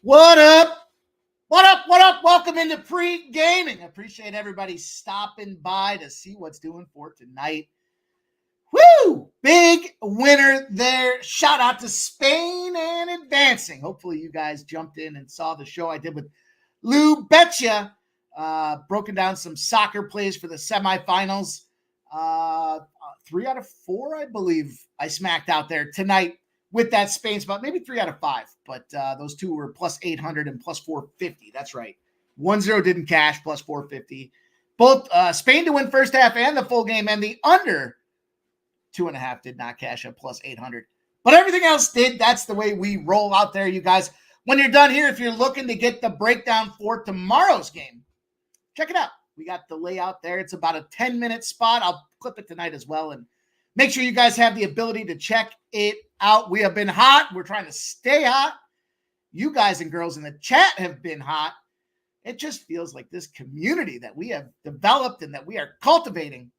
What up? What up? What up? Welcome into Pregaming. Appreciate everybody stopping by to see what's doing for tonight. Woo! Big winner there. Shout out to Spain and advancing. Hopefully you guys jumped in and saw the show I did with Lou Betcha. Broken down some soccer plays for the semifinals. 3 out of 4, I believe, I smacked out there tonight with that Spain spot. Maybe 3 out of 5, but those two were plus 800 and plus 450. That's right. 1-0 didn't cash, plus 450. Both Spain to win first half and the full game, and the under 2.5 did not cash at plus 800. But everything else did. That's the way we roll out there, you guys. When you're done here, if you're looking to get the breakdown for tomorrow's game, check it out. We got the layout there. It's about a 10-minute spot. I'll clip it tonight as well. And make sure you guys have the ability to check it out. We have been hot. We're trying to stay hot. You guys and girls in the chat have been hot. It just feels like this community that we have developed and that we are cultivating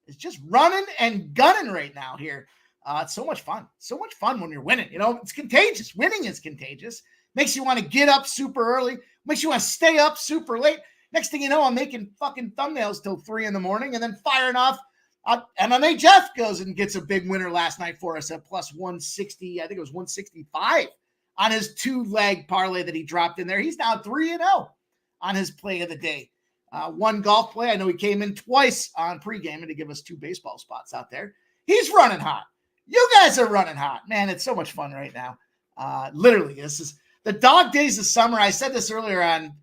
is just running and gunning right now here. It's so much fun. So much fun when you're winning. You know, it's contagious. Winning is contagious. Makes you want to get up super early. Makes you want to stay up super late. Next thing you know, I'm making fucking thumbnails till 3 a.m. and then firing off. MMA Jeff goes and gets a big winner last night for us at plus 160. I think it was 165 on his 2-leg parlay that he dropped in there. He's now 3-0 on his play of the day. One golf play. I know he came in twice on Pregaming to give us 2 baseball spots out there. He's running hot. You guys are running hot. Man, it's so much fun right now. Literally, this is the dog days of summer. I said this earlier on.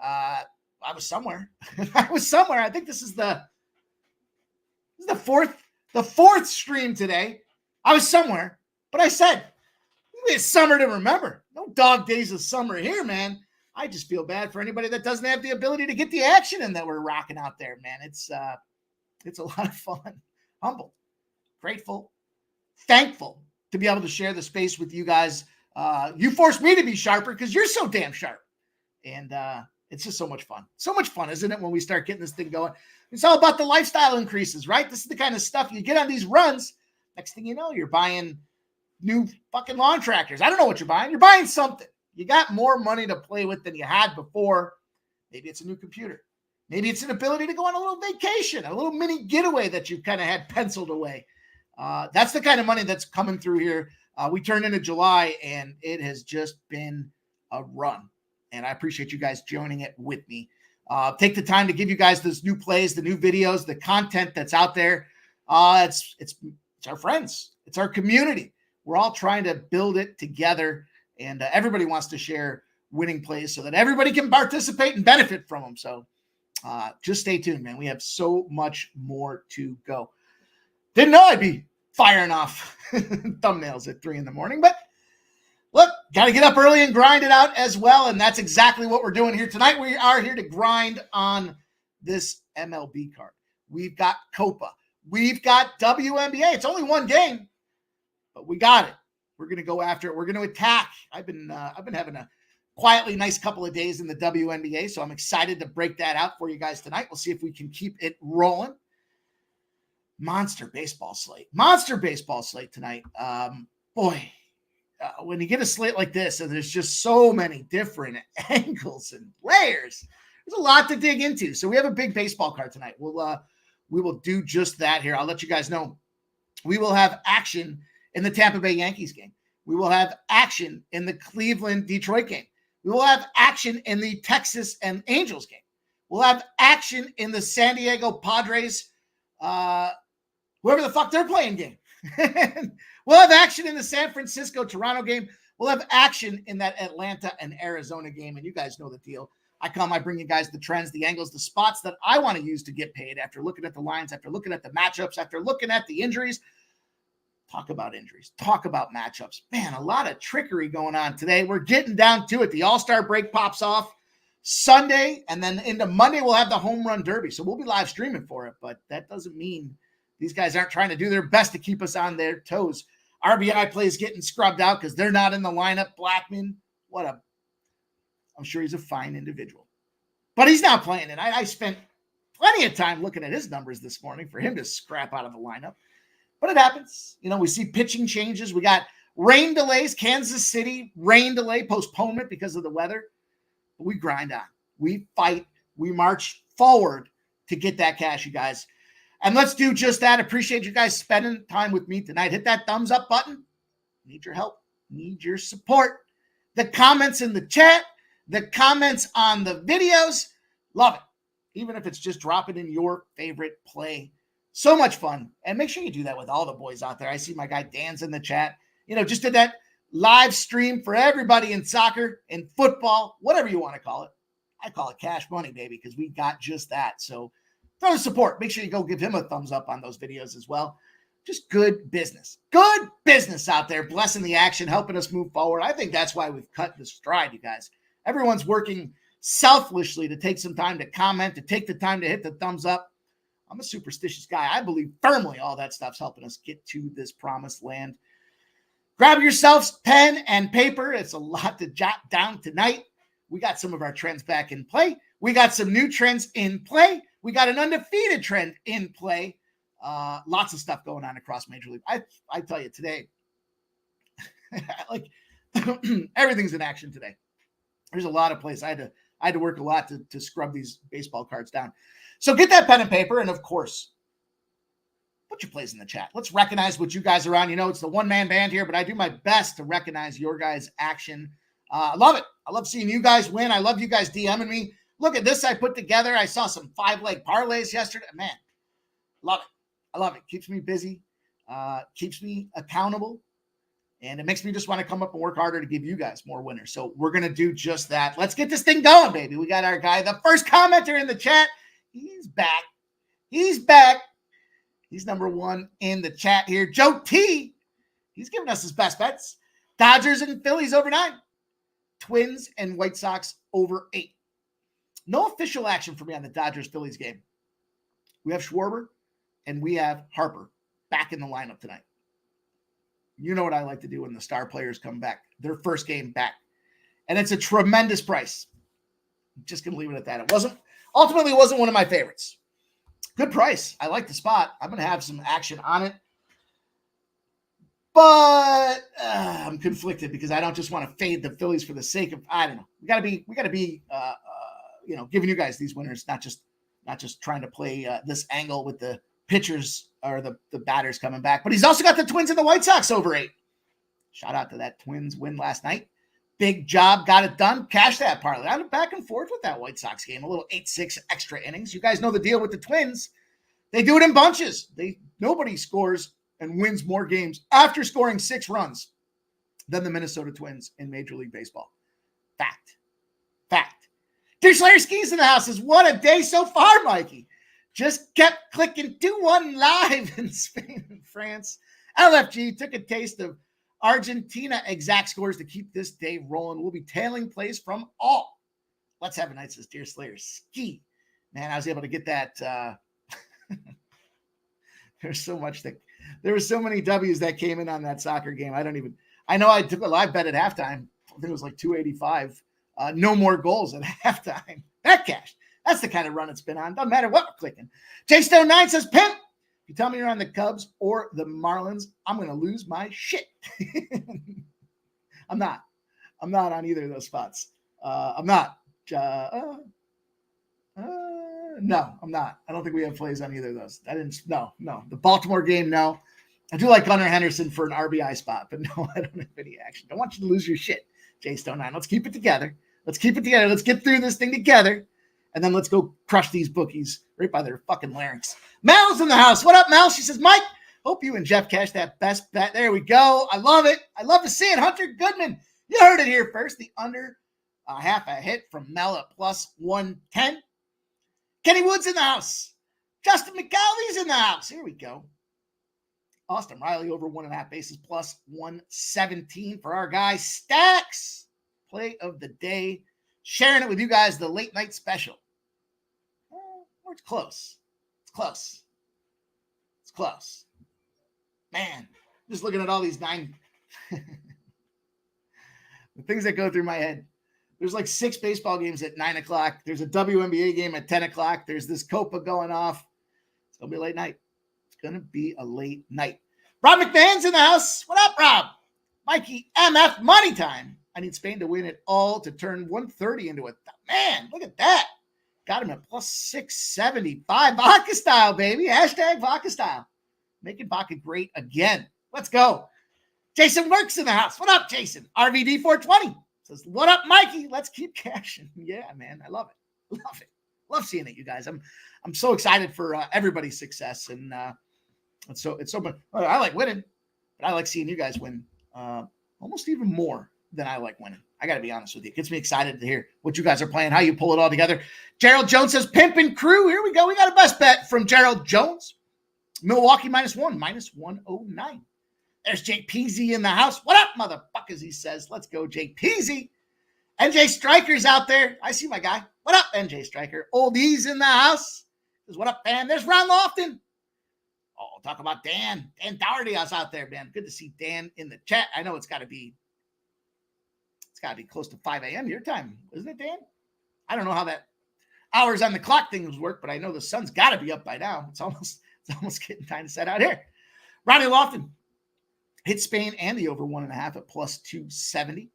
I was somewhere. I think this is the fourth stream today. I was somewhere, but I said, it's summer to remember. No dog days of summer here, man. I just feel bad for anybody that doesn't have the ability to get the action in that we're rocking out there, man. It's a lot of fun. Humbled, grateful, thankful to be able to share the space with you guys. You forced me to be sharper because you're so damn sharp. And it's just so much fun. So much fun, isn't it, when we start getting this thing going? It's all about the lifestyle increases, right? This is the kind of stuff you get on these runs. Next thing you know, you're buying new fucking lawn tractors. I don't know what you're buying. You're buying something. You got more money to play with than you had before. Maybe it's a new computer. Maybe it's an ability to go on a little vacation, a little mini getaway that you kind of had penciled away. That's the kind of money that's coming through here. We turned into July, and it has just been a run. And I appreciate you guys joining it with me. Take the time to give you guys those new plays, the new videos, the content that's out there. It's our friends. It's our community. We're all trying to build it together, and everybody wants to share winning plays so that everybody can participate and benefit from them. So just stay tuned, man. We have so much more to go. Didn't know I'd be firing off thumbnails at 3 a.m, but look, got to get up early and grind it out as well, and that's exactly what we're doing here tonight. We are here to grind on this MLB card. We've got Copa. We've got WNBA. It's only one game, but we got it. We're going to go after it. We're going to attack. I've been having a quietly nice couple of days in the WNBA, so I'm excited to break that out for you guys tonight. We'll see if we can keep it rolling. Monster baseball slate tonight. Boy. When you get a slate like this, and there's just so many different angles and layers, there's a lot to dig into. So we have a big baseball card tonight. We will do just that here. I'll let you guys know. We will have action in the Tampa Bay Yankees game. We will have action in the Cleveland-Detroit game. We will have action in the Texas and Angels game. We'll have action in the San Diego Padres, whoever the fuck they're playing game. We'll have action in the San Francisco-Toronto game. We'll have action in that Atlanta and Arizona game, and you guys know the deal. I bring you guys the trends, the angles, the spots that I want to use to get paid after looking at the lines, after looking at the matchups, after looking at the injuries. Talk about injuries. Talk about matchups. Man, a lot of trickery going on today. We're getting down to it. The All-Star break pops off Sunday, and then into Monday we'll have the Home Run Derby. So we'll be live streaming for it, but that doesn't mean these guys aren't trying to do their best to keep us on their toes. RBI plays getting scrubbed out because they're not in the lineup. Blackman, I'm sure he's a fine individual. But he's not playing, and I spent plenty of time looking at his numbers this morning for him to scrap out of the lineup. But it happens. You know, we see pitching changes. We got Rain delays, Kansas City, rain delay, postponement because of the weather. But we grind on. We fight. We march forward to get that cash, you guys. And let's do just that. Appreciate you guys spending time with me tonight. Hit that thumbs up button. Need your help. Need your support. The comments in the chat, the comments on the videos. Love it. Even if it's just dropping in your favorite play. So much fun. And make sure you do that with all the boys out there. I see my guy Dan's in the chat. Just did that live stream for everybody in soccer, in football, whatever you want to call it. I call it cash money, baby, because we got just that. So throw the support. Make sure you go give him a thumbs up on those videos as well. Just good business. Good business out there, blessing the action, helping us move forward. I think that's why we've cut the stride, you guys. Everyone's working selfishly to take some time to comment, to take the time to hit the thumbs up. I'm a superstitious guy. I believe firmly all that stuff's helping us get to this promised land. Grab yourselves pen and paper. It's a lot to jot down tonight. We got some of our trends back in play. We got some new trends in play. We got an undefeated trend in play. Lots of stuff going on across Major League. I tell you today, like everything's in action today. There's a lot of plays. I had to work a lot to scrub these baseball cards down. So get that pen and paper, and of course, put your plays in the chat. Let's recognize what you guys are on. It's the one-man band here, but I do my best to recognize your guys' action. I love it. I love seeing you guys win. I love you guys DMing me. Look at this I put together. I saw some 5-leg parlays yesterday. Man, love it. I love it. Keeps me busy, keeps me accountable, and it makes me just want to come up and work harder to give you guys more winners. So we're going to do just that. Let's get this thing going, baby. We got our guy, the first commenter in the chat. He's back. He's back. He's number one in the chat here. Joe T. He's giving us his best bets. Dodgers and Phillies over 9. Twins and White Sox over 8. No official action for me on the Dodgers-Phillies game. We have Schwarber and we have Harper back in the lineup tonight. You know what I like to do when the star players come back. Their first game back. And it's a tremendous price. I'm just going to leave it at that. It ultimately wasn't one of my favorites. Good price. I like the spot. I'm going to have some action on it. But I'm conflicted because I don't just want to fade the Phillies for the sake of, I don't know. We got to be giving you guys these winners, not just trying to play this angle with the pitchers or the batters coming back. But he's also got the Twins and the White Sox over 8. Shout out to that Twins win last night. Big job, got it done. Cash that parlay. I'm back and forth with that White Sox game. A little 8-6 extra innings. You guys know the deal with the Twins. They do it in bunches. Nobody scores and wins more games after scoring 6 runs than the Minnesota Twins in Major League Baseball. Fact. Dear Slayer Skis in the house says, what a day so far, Mikey. Just kept clicking 2-1 live in Spain and France. LFG took a taste of Argentina exact scores to keep this day rolling. We'll be tailing plays from all. Let's have a night, says Dear Slayer Ski. Man, I was able to get that. There were so many W's that came in on that soccer game. I know I took a live bet at halftime. I think it was like 285. No more goals at halftime. That cashed. That's the kind of run it's been on. Doesn't matter what we're clicking. J-Stone9 says, Pimp, if you tell me you're on the Cubs or the Marlins, I'm going to lose my shit. I'm not on either of those spots. I'm not. No, I'm not. I don't think we have plays on either of those. No. The Baltimore game, no. I do like Gunnar Henderson for an RBI spot, but no, I don't have any action. Don't want you to lose your shit, J-Stone9. Let's keep it together. Let's get through this thing together. And then let's go crush these bookies right by their fucking larynx. Mel's in the house. What up, Mel? She says, Mike, hope you and Jeff cash that best bet. There we go. I love it. I love to see it. Hunter Goodman. You heard it here first. The under half a hit from Mel at plus 110. Kenny Woods in the house. Justin McCalvy's in the house. Here we go. Austin Riley over 1.5 bases plus 117 for our guy Stacks. Play of the day. Sharing it with you guys, the late night special. It's close. It's close. Man, just looking at all these 9. The things that go through my head. There's like 6 baseball games at 9 o'clock. There's a WNBA game at 10 o'clock. There's this Copa going off. It's going to be a late night. Rob McMahon's in the house. What up, Rob? Mikey MF money time. I need Spain to win it all to turn 130 into a man. Look at that. Got him at plus 675. Vodka style, baby. Hashtag vodka style. Making vodka great again. Let's go. Jason Works in the house. What up, Jason? RVD 420 says, what up, Mikey? Let's keep cashing. Yeah, man. I love it. Love it. Love seeing it, you guys. I'm so excited for everybody's success. And it's so much. I like winning, but I like seeing you guys win almost even more than I like winning. I got to be honest with you. It gets me excited to hear what you guys are playing, how you pull it all together. Gerald Jones says, Pimp and Crew. Here we go. We got a best bet from Gerald Jones. Milwaukee -1, -109. There's Jake Peasy in the house. What up, motherfuckers? He says, let's go, Jake Peasy. NJ Striker's out there. I see my guy. What up, NJ Striker? Oldies in the house. Says, what up, man? There's Ron Lofton. Oh, talk about Dan. Dan Dougherty is out there, man. Good to see Dan in the chat. I know it's got to be close to 5 a.m. your time, isn't it, Dan? I don't know how that hours on the clock things work, but I know the sun's got to be up by now. It's almost getting time to set out here. Ronnie Lofton hit Spain and the over 1.5 at plus 270.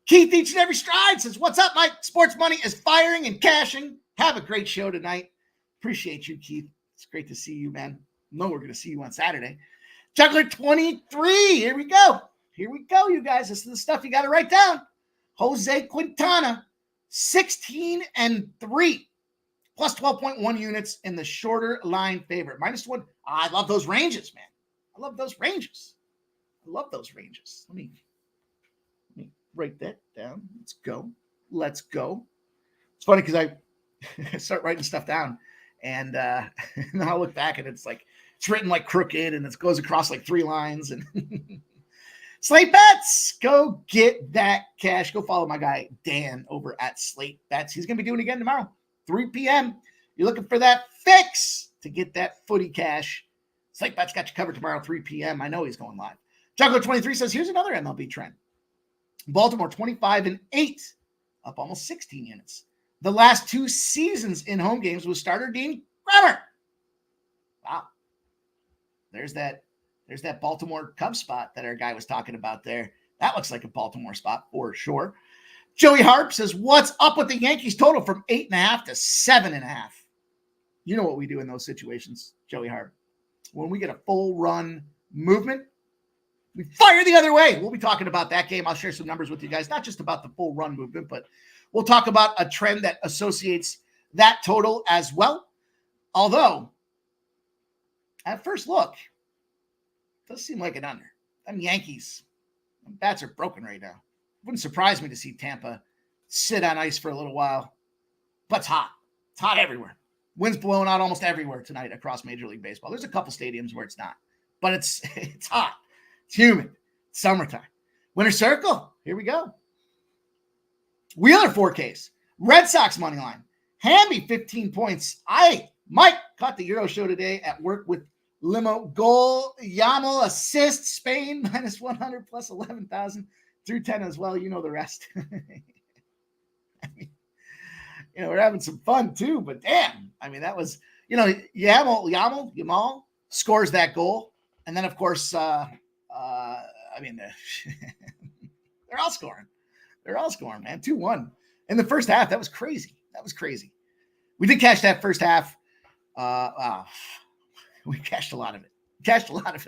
Keith Each and Every Stride says, what's up, Mike? Sports money is firing and cashing. Have a great show tonight. Appreciate you, Keith. It's great to see you, man. No, we're going to see you on Saturday. Juggler 23. Here we go. Here we go, you guys. This is the stuff you got to write down. Jose Quintana, 16-3, plus 12.1 units in the shorter line favorite. -1. I love those ranges, man. I love those ranges. Let me write that down. Let's go. It's funny because I start writing stuff down, and then I'll look back and it's like it's written like crooked, and it goes across like 3 lines. And Slate Bets, go get that cash. Go follow my guy Dan over at Slate Bets. He's gonna be doing it again tomorrow, 3 p.m. You're looking for that fix to get that footy cash. Slate Bets got you covered tomorrow, 3 p.m. I know he's going live. Juggler 23 says, here's another MLB trend. Baltimore 25-8, up almost 16 units. The last 2 seasons in home games with starter Dean Kremer. Wow. There's that Baltimore Cubs spot that our guy was talking about there. That looks like a Baltimore spot for sure. Joey Harp says, what's up with the Yankees total from 8.5 to 7.5? You know what we do in those situations, Joey Harp. When we get a full run movement, we fire the other way. We'll be talking about that game. I'll share some numbers with you guys, not just about the full run movement, but we'll talk about a trend that associates that total as well. Although, at first look, it does seem like an under. Them Yankees, them bats are broken right now. Wouldn't surprise me to see Tampa sit on ice for a little while. But it's hot. It's hot everywhere. Wind's blowing out almost everywhere tonight across Major League Baseball. There's a couple stadiums where it's not. But it's hot. It's humid. It's summertime. Winter Circle. Here we go. Wheeler 4Ks. Red Sox money line. Hamby 15 points. Mike caught the Euro show today at work with limo. Goal. Yamal assist. Spain -100 plus 11,000 through 10 as well. You know the rest. We're having some fun too, but damn. I mean, that was, Yamal scores that goal. And then, of course, they're all scoring. They're all scoring, man. 2-1 in the first half. That was crazy. We did cash that first half. We cashed a lot of it.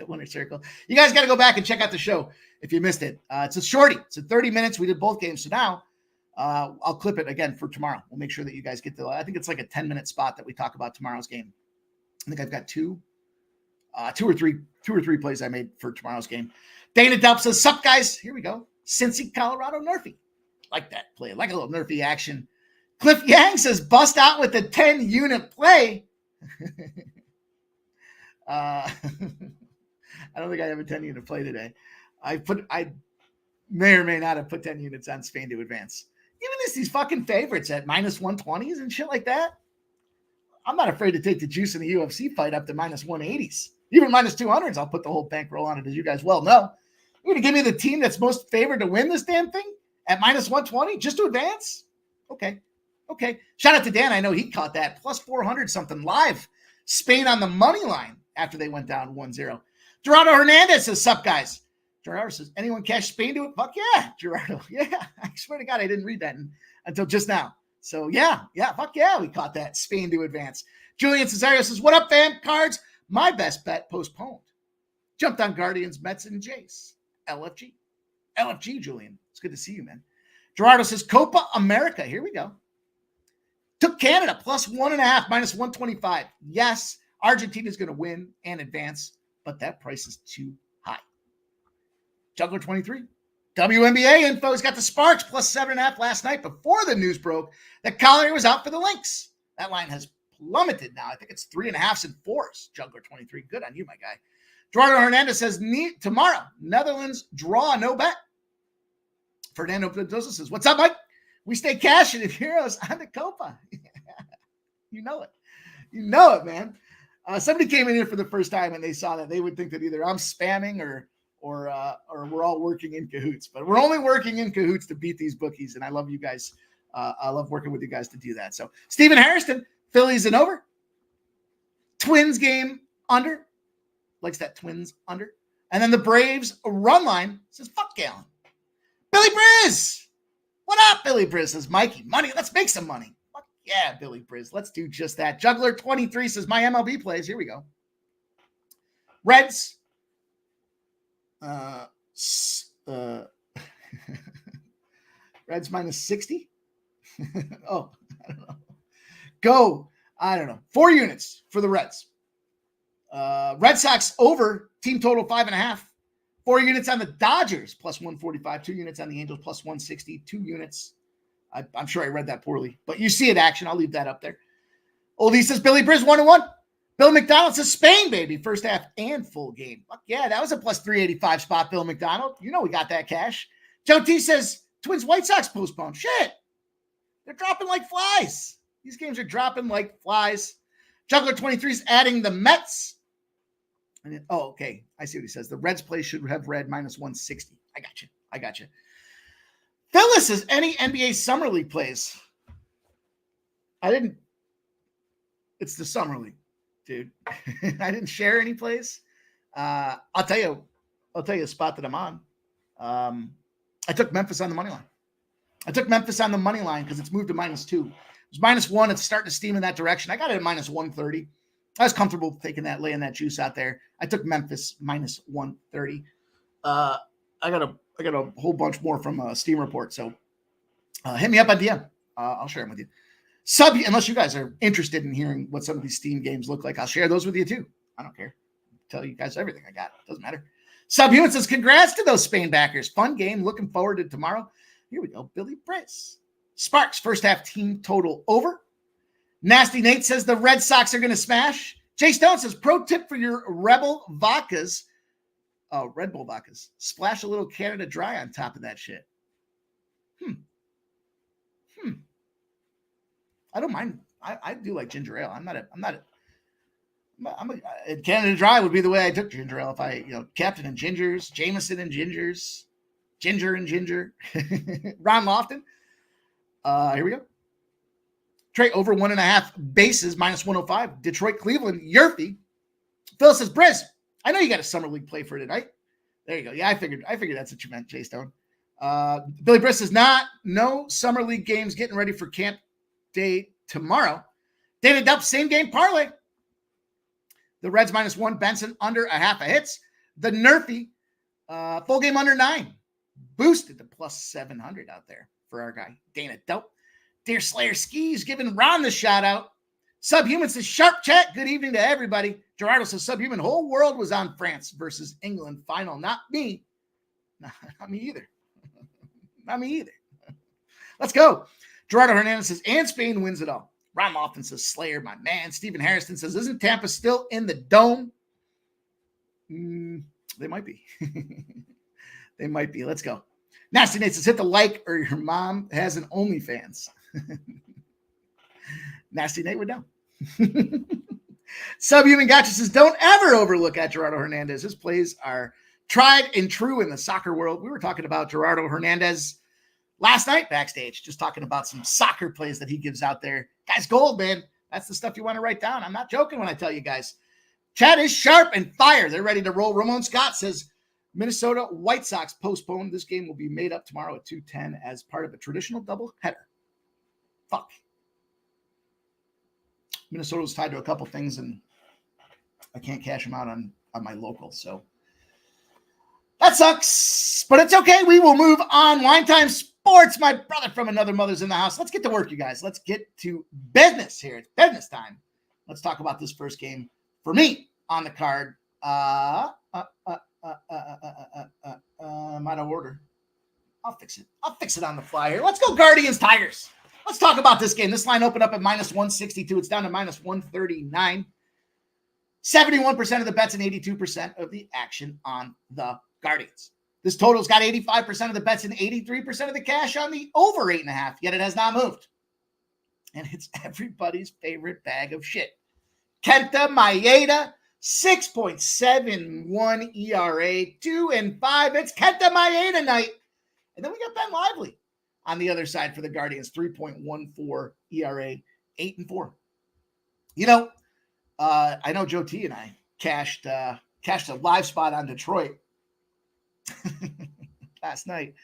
Winter Circle. You guys got to go back and check out the show if you missed it. It's a shorty. It's a 30 minutes. We did both games. So now I'll clip it again for tomorrow. We'll make sure that you guys get I think it's like a 10-minute spot that we talk about tomorrow's game. I think I've got two or three plays I made for tomorrow's game. Dana Delp says, sup, guys? Here we go. Cincy, Colorado, Nerfy. Like that play. Like a little Nerfy action. Cliff Yang says, bust out with the 10-unit play. I don't think I have a 10-unit play today. I may or may not have put 10 units on Spain to advance. Even these fucking favorites at -120s and shit like that. I'm not afraid to take the juice in the UFC fight up to -180s. Even -200s, I'll put the whole bankroll on it, as you guys well know. You're going to give me the team that's most favored to win this damn thing at -120 just to advance? Okay. Shout out to Dan. I know he caught that. Plus 400 something live. Spain on the money line after they went down 1-0. Gerardo Hernandez says, sup, guys? Gerardo says, anyone cash Spain to it? Fuck yeah, Gerardo. Yeah, I swear to God, I didn't read that until just now. So yeah, fuck yeah, we caught that. Spain to advance. Julian Cesario says, what up, fam? Cards, my best bet postponed. Jumped on Guardians, Mets, and Jays. LFG, Julian. It's good to see you, man. Gerardo says, Copa America. Here we go. Took Canada plus 1.5, minus 125. Yes, Argentina's going to win and advance, but that price is too high. Juggler 23. WNBA info has got the Sparks plus 7.5 last night before the news broke that Collier was out for the Lynx. That line has plummeted now. I think it's 3.5s and 4s. Juggler 23. Good on you, my guy. Gerardo Hernandez says, tomorrow, Netherlands draw no bet. Fernando Mendoza says, what's up, Mike? We stay cashing in euros on the Copa. You know it. You know it, man. Somebody came in here for the first time and they saw that. They would think that either I'm spamming or we're all working in cahoots. But we're only working in cahoots to beat these bookies. And I love you guys. I love working with you guys to do that. So Stephen Harrison, Phillies and over. Twins game under. Likes that Twins under. And then the Braves run line says, fuck Gallon. Billy Briz. What up, Billy Briz? Says Mikey. Money. Let's make some money. Fuck yeah, Billy Briz. Let's do just that. Juggler 23 says my MLB plays. Here we go. Reds. Reds minus 60. Oh, I don't know. Go. I don't know. 4 units for the Reds. Red Sox over team total 5.5. 4 units on the Dodgers plus 145. 2 units on the Angels plus 160. 2 units. I'm sure I read that poorly, but you see it action. I'll leave that up there. Oldie says Billy Briz 1-1. Bill McDonald says Spain, baby. First half and full game. Fuck yeah, that was a plus 385 spot, Bill McDonald. You know we got that cash. Joe T says Twins White Sox postponed. Shit. They're dropping like flies. These games are dropping like flies. Juggler 23 is adding the Mets. And then, oh, okay. I see what he says. The Reds play should have red minus 160. I got you. Phyllis says any NBA Summer League plays. I didn't. It's the Summer League, dude. I didn't share any plays. I'll tell you a spot that I'm on. I took Memphis on the money line. Because it's moved to -2. It was -1. It's starting to steam in that direction. I got it at minus 130. I was comfortable laying that juice out there. I took Memphis minus 130. I got a whole bunch more from Steam Report. So hit me up on DM. I'll share them with you. Unless you guys are interested in hearing what some of these Steam games look like, I'll share those with you too. I don't care. Tell you guys everything I got. Doesn't matter. Subhuman says, congrats to those Spain backers. Fun game. Looking forward to tomorrow. Here we go. Billy Briz. Sparks, first half team total over. Nasty Nate says the Red Sox are going to smash. Jay Stone says, pro tip for your Rebel vodkas. Oh, Red Bull vodkas. Splash a little Canada Dry on top of that shit. I don't mind. I do like ginger ale. Canada Dry would be the way I took ginger ale if I, Captain and Gingers, Jameson and Gingers, Ginger and Ginger. Ron Lofton. Here we go. Trey over 1.5 bases, minus 105. Detroit, Cleveland, Yerfy. Phil says, Briz, I know you got a summer league play for tonight. There you go. Yeah, I figured that's what you meant, Jay Stone. Billy Briz says, no summer league games, getting ready for camp day tomorrow. David Dupp, same game parlay. The Reds -1, Benson under 0.5 hits. The Nerfy, full game under 9. Boosted to plus 700 out there for our guy, Dana Dope. Deer Slayer Skis giving Ron the shout out. Subhuman says, sharp chat. Good evening to everybody. Gerardo says, Subhuman, whole world was on France versus England final. Not me. Not me either. Not me either. Let's go. Gerardo Hernandez says, and Spain wins it all. Ron Lofton says, Slayer, my man. Stephen Harrison says, isn't Tampa still in the dome? They might be. They might be. Let's go. Nasty Nate says, hit the like or your mom has an OnlyFans. Nasty Nate would know. Subhuman Gotcha says, don't ever overlook at Gerardo Hernandez. His plays are tried and true in the soccer world. We were talking about Gerardo Hernandez last night backstage, just talking about some soccer plays that he gives out there. Guys, gold, man. That's the stuff you want to write down. I'm not joking when I tell you guys. Chat is sharp and fire. They're ready to roll. Ramon Scott says, Minnesota White Sox postponed. This game will be made up tomorrow at 2:10 as part of a traditional doubleheader. Fuck. Minnesota was tied to a couple things, and I can't cash them out on my local. So that sucks, but it's okay. We will move on. Wine Time Sports, my brother from another mother's in the house. Let's get to work, you guys. Let's get to business here. It's business time. Let's talk about this first game for me on the card. I'm out of order. I'll fix it. I'll fix it on the fly here. Let's go Guardians Tigers. Let's talk about this game. This line opened up at minus 162. It's down to minus 139. 71% of the bets and 82% of the action on the Guardians. This total's got 85% of the bets and 83% of the cash on the over 8.5, yet it has not moved. And it's everybody's favorite bag of shit. Kenta Maeda, 6.71 ERA, 2-5. It's Kenta Maeda night. And then we got Ben Lively on the other side for the Guardians, 3.14 ERA, 8-4. You know, I know Joe T and I cashed a live spot on Detroit last night.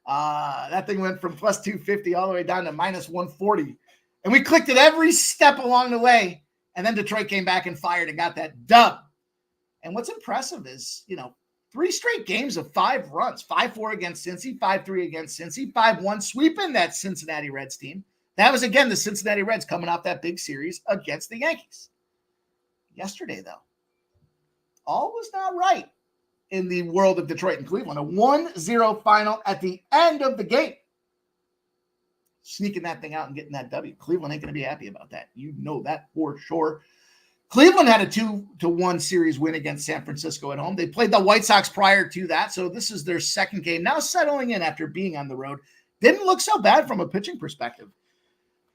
That thing went from plus 250 all the way down to minus 140. And we clicked it every step along the way. And then Detroit came back and fired and got that dub. And what's impressive is, 3 straight games of 5 runs, 5-4 against Cincy, 5-3 against Cincy, 5-1 sweeping that Cincinnati Reds team. That was, again, the Cincinnati Reds coming off that big series against the Yankees. Yesterday, though, all was not right in the world of Detroit and Cleveland. A 1-0 final at the end of the game. Sneaking that thing out and getting that W. Cleveland ain't going to be happy about that. You know that for sure. Cleveland had a 2-1 series win against San Francisco at home. They played the White Sox prior to that, so this is their second game. Now settling in after being on the road. Didn't look so bad from a pitching perspective.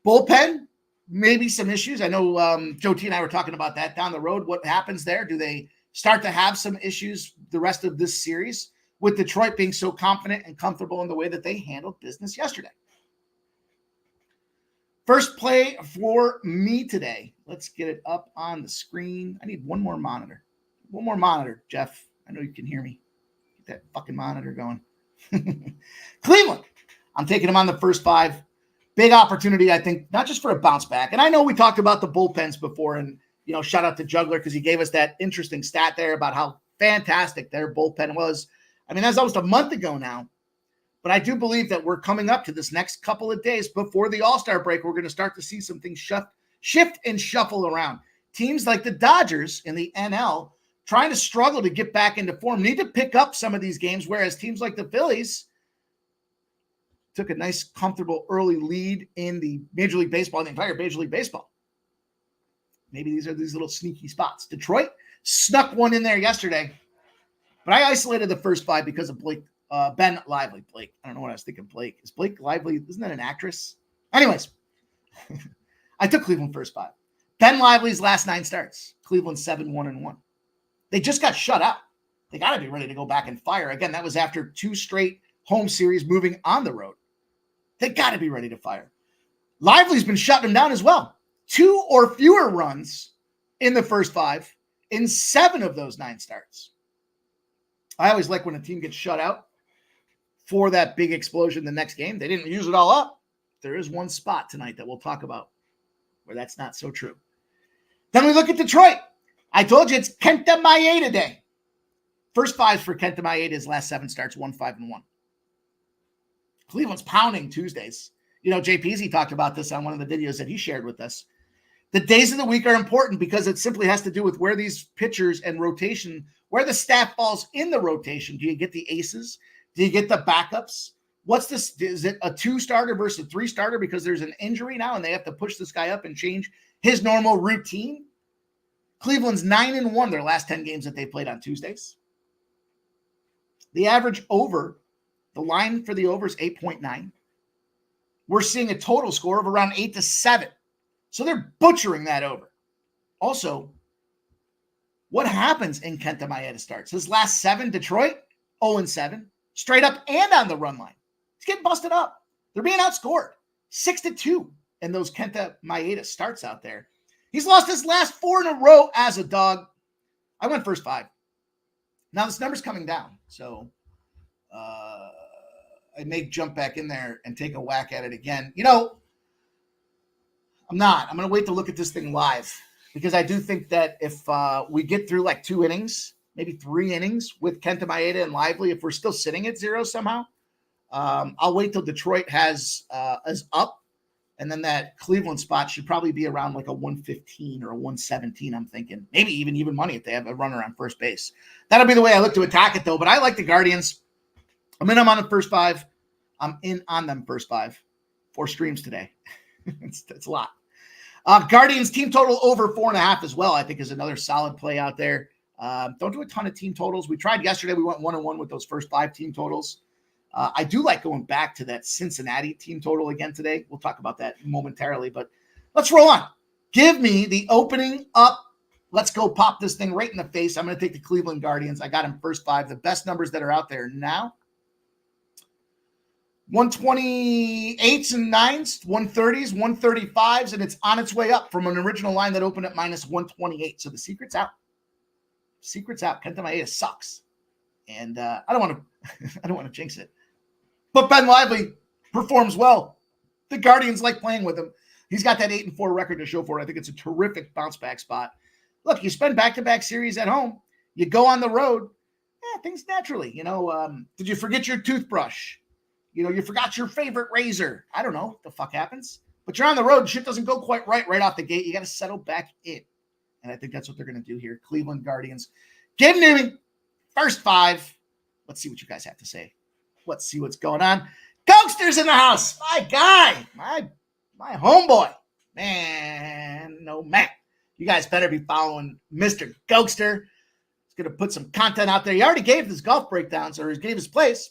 Bullpen, maybe some issues. I know Joe T and I were talking about that down the road. What happens there? Do they start to have some issues the rest of this series with Detroit being so confident and comfortable in the way that they handled business yesterday? First play for me today. Let's get it up on the screen. I need one more monitor. One more monitor, Jeff. I know you can hear me. Get that fucking monitor going. Cleveland. I'm taking them on the first 5. Big opportunity, I think, not just for a bounce back. And I know we talked about the bullpens before, and, shout out to Juggler because he gave us that interesting stat there about how fantastic their bullpen was. I mean, that's almost a month ago now. But I do believe that we're coming up to this next couple of days before the All-Star break. We're going to start to see some things shift and shuffle around. Teams like the Dodgers in the NL trying to struggle to get back into form need to pick up some of these games, whereas teams like the Phillies took a nice, comfortable early lead in the Major League Baseball, the entire Major League Baseball. Maybe these are these little sneaky spots. Detroit snuck one in there yesterday, but I isolated the first 5 because of Ben Lively. Blake. I don't know what I was thinking. Blake. Is Blake Lively? Isn't that an actress? Anyways, I took Cleveland first 5. Ben Lively's last 9 starts. Cleveland 7-1-1. They just got shut out. They got to be ready to go back and fire. Again, that was after 2 straight home series moving on the road. They got to be ready to fire. Lively's been shutting them down as well. 2 or fewer runs in the first 5 in 7 of those 9 starts. I always like when a team gets shut out for that big explosion the next game. They didn't use it all up. There is one spot tonight that we'll talk about where that's not so true. Then we look at Detroit. I told you it's Kenta Maeda day. First 5 for Kenta Maeda, his last 7 starts, 1-5-1. Cleveland's pounding Tuesdays. JPZ talked about this on one of the videos that he shared with us. The days of the week are important because it simply has to do with where these pitchers and rotation, where the staff falls in the rotation. Do you get the aces? Do you get the backups? What's this? Is it a 2-starter versus a 3-starter because there's an injury now and they have to push this guy up and change his normal routine? Cleveland's 9-1 their last 10 games that they played on Tuesdays. The average over, the line for the over is 8.9. We're seeing a total score of around 8-7. So they're butchering that over. Also, what happens in Kenta Maeda starts? His last 7, Detroit, 0-7, straight up and on the run line. He's getting busted up. They're being outscored 6-2 in those Kenta Maeda starts out there. He's lost his last 4 in a row as a dog. I went first 5. Now this number's coming down, so I may jump back in there and take a whack at it again. I'm not. I'm going to wait to look at this thing live because I do think that if we get through like 2 innings, maybe 3 innings with Kenta Maeda and Lively, if we're still sitting at 0 somehow, I'll wait till Detroit is up. And then that Cleveland spot should probably be around like a 115 or a 117, I'm thinking. Maybe even money if they have a runner on first base. That'll be the way I look to attack it, though. But I like the Guardians. I'm in on the first 5. I'm in on them first 5. 4 streams today. it's a lot. Guardians team total over 4.5 as well, I think, is another solid play out there. Don't do a ton of team totals. We tried yesterday. We went 1-1 with those first 5 team totals. I do like going back to that Cincinnati team total again today. We'll talk about that momentarily, but let's roll on. Give me the opening up. Let's go pop this thing right in the face. I'm going to take the Cleveland Guardians. I got them first 5. The best numbers that are out there now. 128s and 9s, 130s, 135s, and it's on its way up from an original line that opened at minus 128. So the secret's out. Secret's out. Kenta Maeda sucks. And I don't want to jinx it. But Ben Lively performs well. The Guardians like playing with him. He's got that 8-4 record to show for it. I think it's a terrific bounce back spot. Look, you spend back-to-back series at home. You go on the road. Things naturally. Did you forget your toothbrush? You forgot your favorite razor. I don't know what the fuck happens. But you're on the road. Shit doesn't go quite right off the gate. You got to settle back in. And I think that's what they're going to do here. Cleveland Guardians. Give me first 5. Let's see what you guys have to say. Let's see what's going on. Gokster's in the house. My guy. My homeboy. Man, no man. You guys better be following Mr. Gokster. He's going to put some content out there. He already gave his golf breakdowns, or he gave his plays.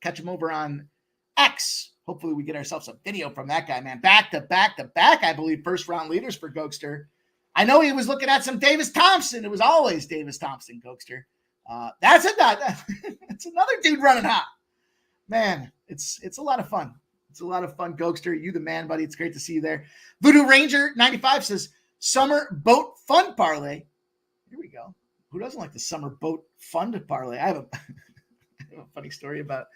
Catch him over on X. Hopefully we get ourselves a video from that guy, man. Back to back, I believe, first-round leaders for Gokster. I know he was looking at some Davis Thompson. It was always Davis Thompson, Gokster. That's another dude running hot. Man, it's a lot of fun. It's a lot of fun, Gokster. You the man, buddy. It's great to see you there. Voodoo Ranger 95 says, summer boat fun parlay. Here we go. Who doesn't like the summer boat fun parlay? I have a funny story about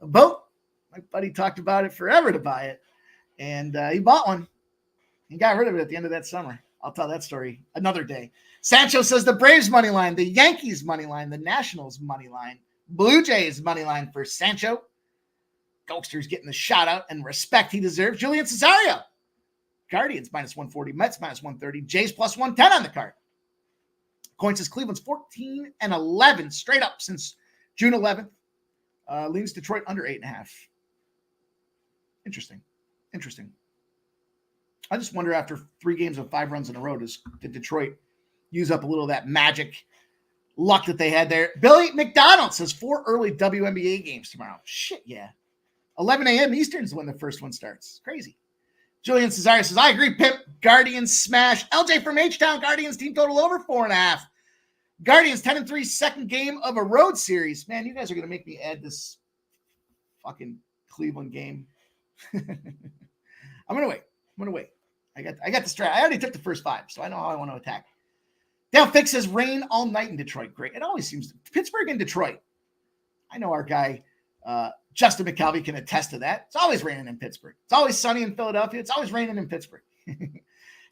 a boat. My buddy talked about it forever to buy it. And he bought one. He got rid of it at the end of that summer. I'll tell that story another day. Sancho says the Braves money line, the Yankees money line, the Nationals money line, Blue Jays money line for Sancho. Gokster's getting the shout out and respect he deserves. Julian Cesario. Guardians minus 140, Mets minus 130, Jays plus 110 on the card. Coin says Cleveland's 14-11 straight up since June 11th. Leans Detroit under 8.5. Interesting. I just wonder after 3 games of 5 runs in a row, did Detroit use up a little of that magic luck that they had there? Billy McDonald says 4 early WNBA games tomorrow. Shit, yeah. 11 a.m. Eastern is when the first one starts. Crazy. Julian Cesario says, I agree, Pimp. Guardians smash. LJ from H-Town, Guardians team total over 4.5. Guardians 10-3 second game of a road series. Man, you guys are going to make me add this fucking Cleveland game. I'm going to wait. I got the strat. I already took the first 5, so I know how I want to attack. Dale Fix says rain all night in Detroit. Great. It always seems to. Pittsburgh and Detroit. I know our guy, Justin McKelvey, can attest to that. It's always raining in Pittsburgh. It's always sunny in Philadelphia. It's always raining in Pittsburgh.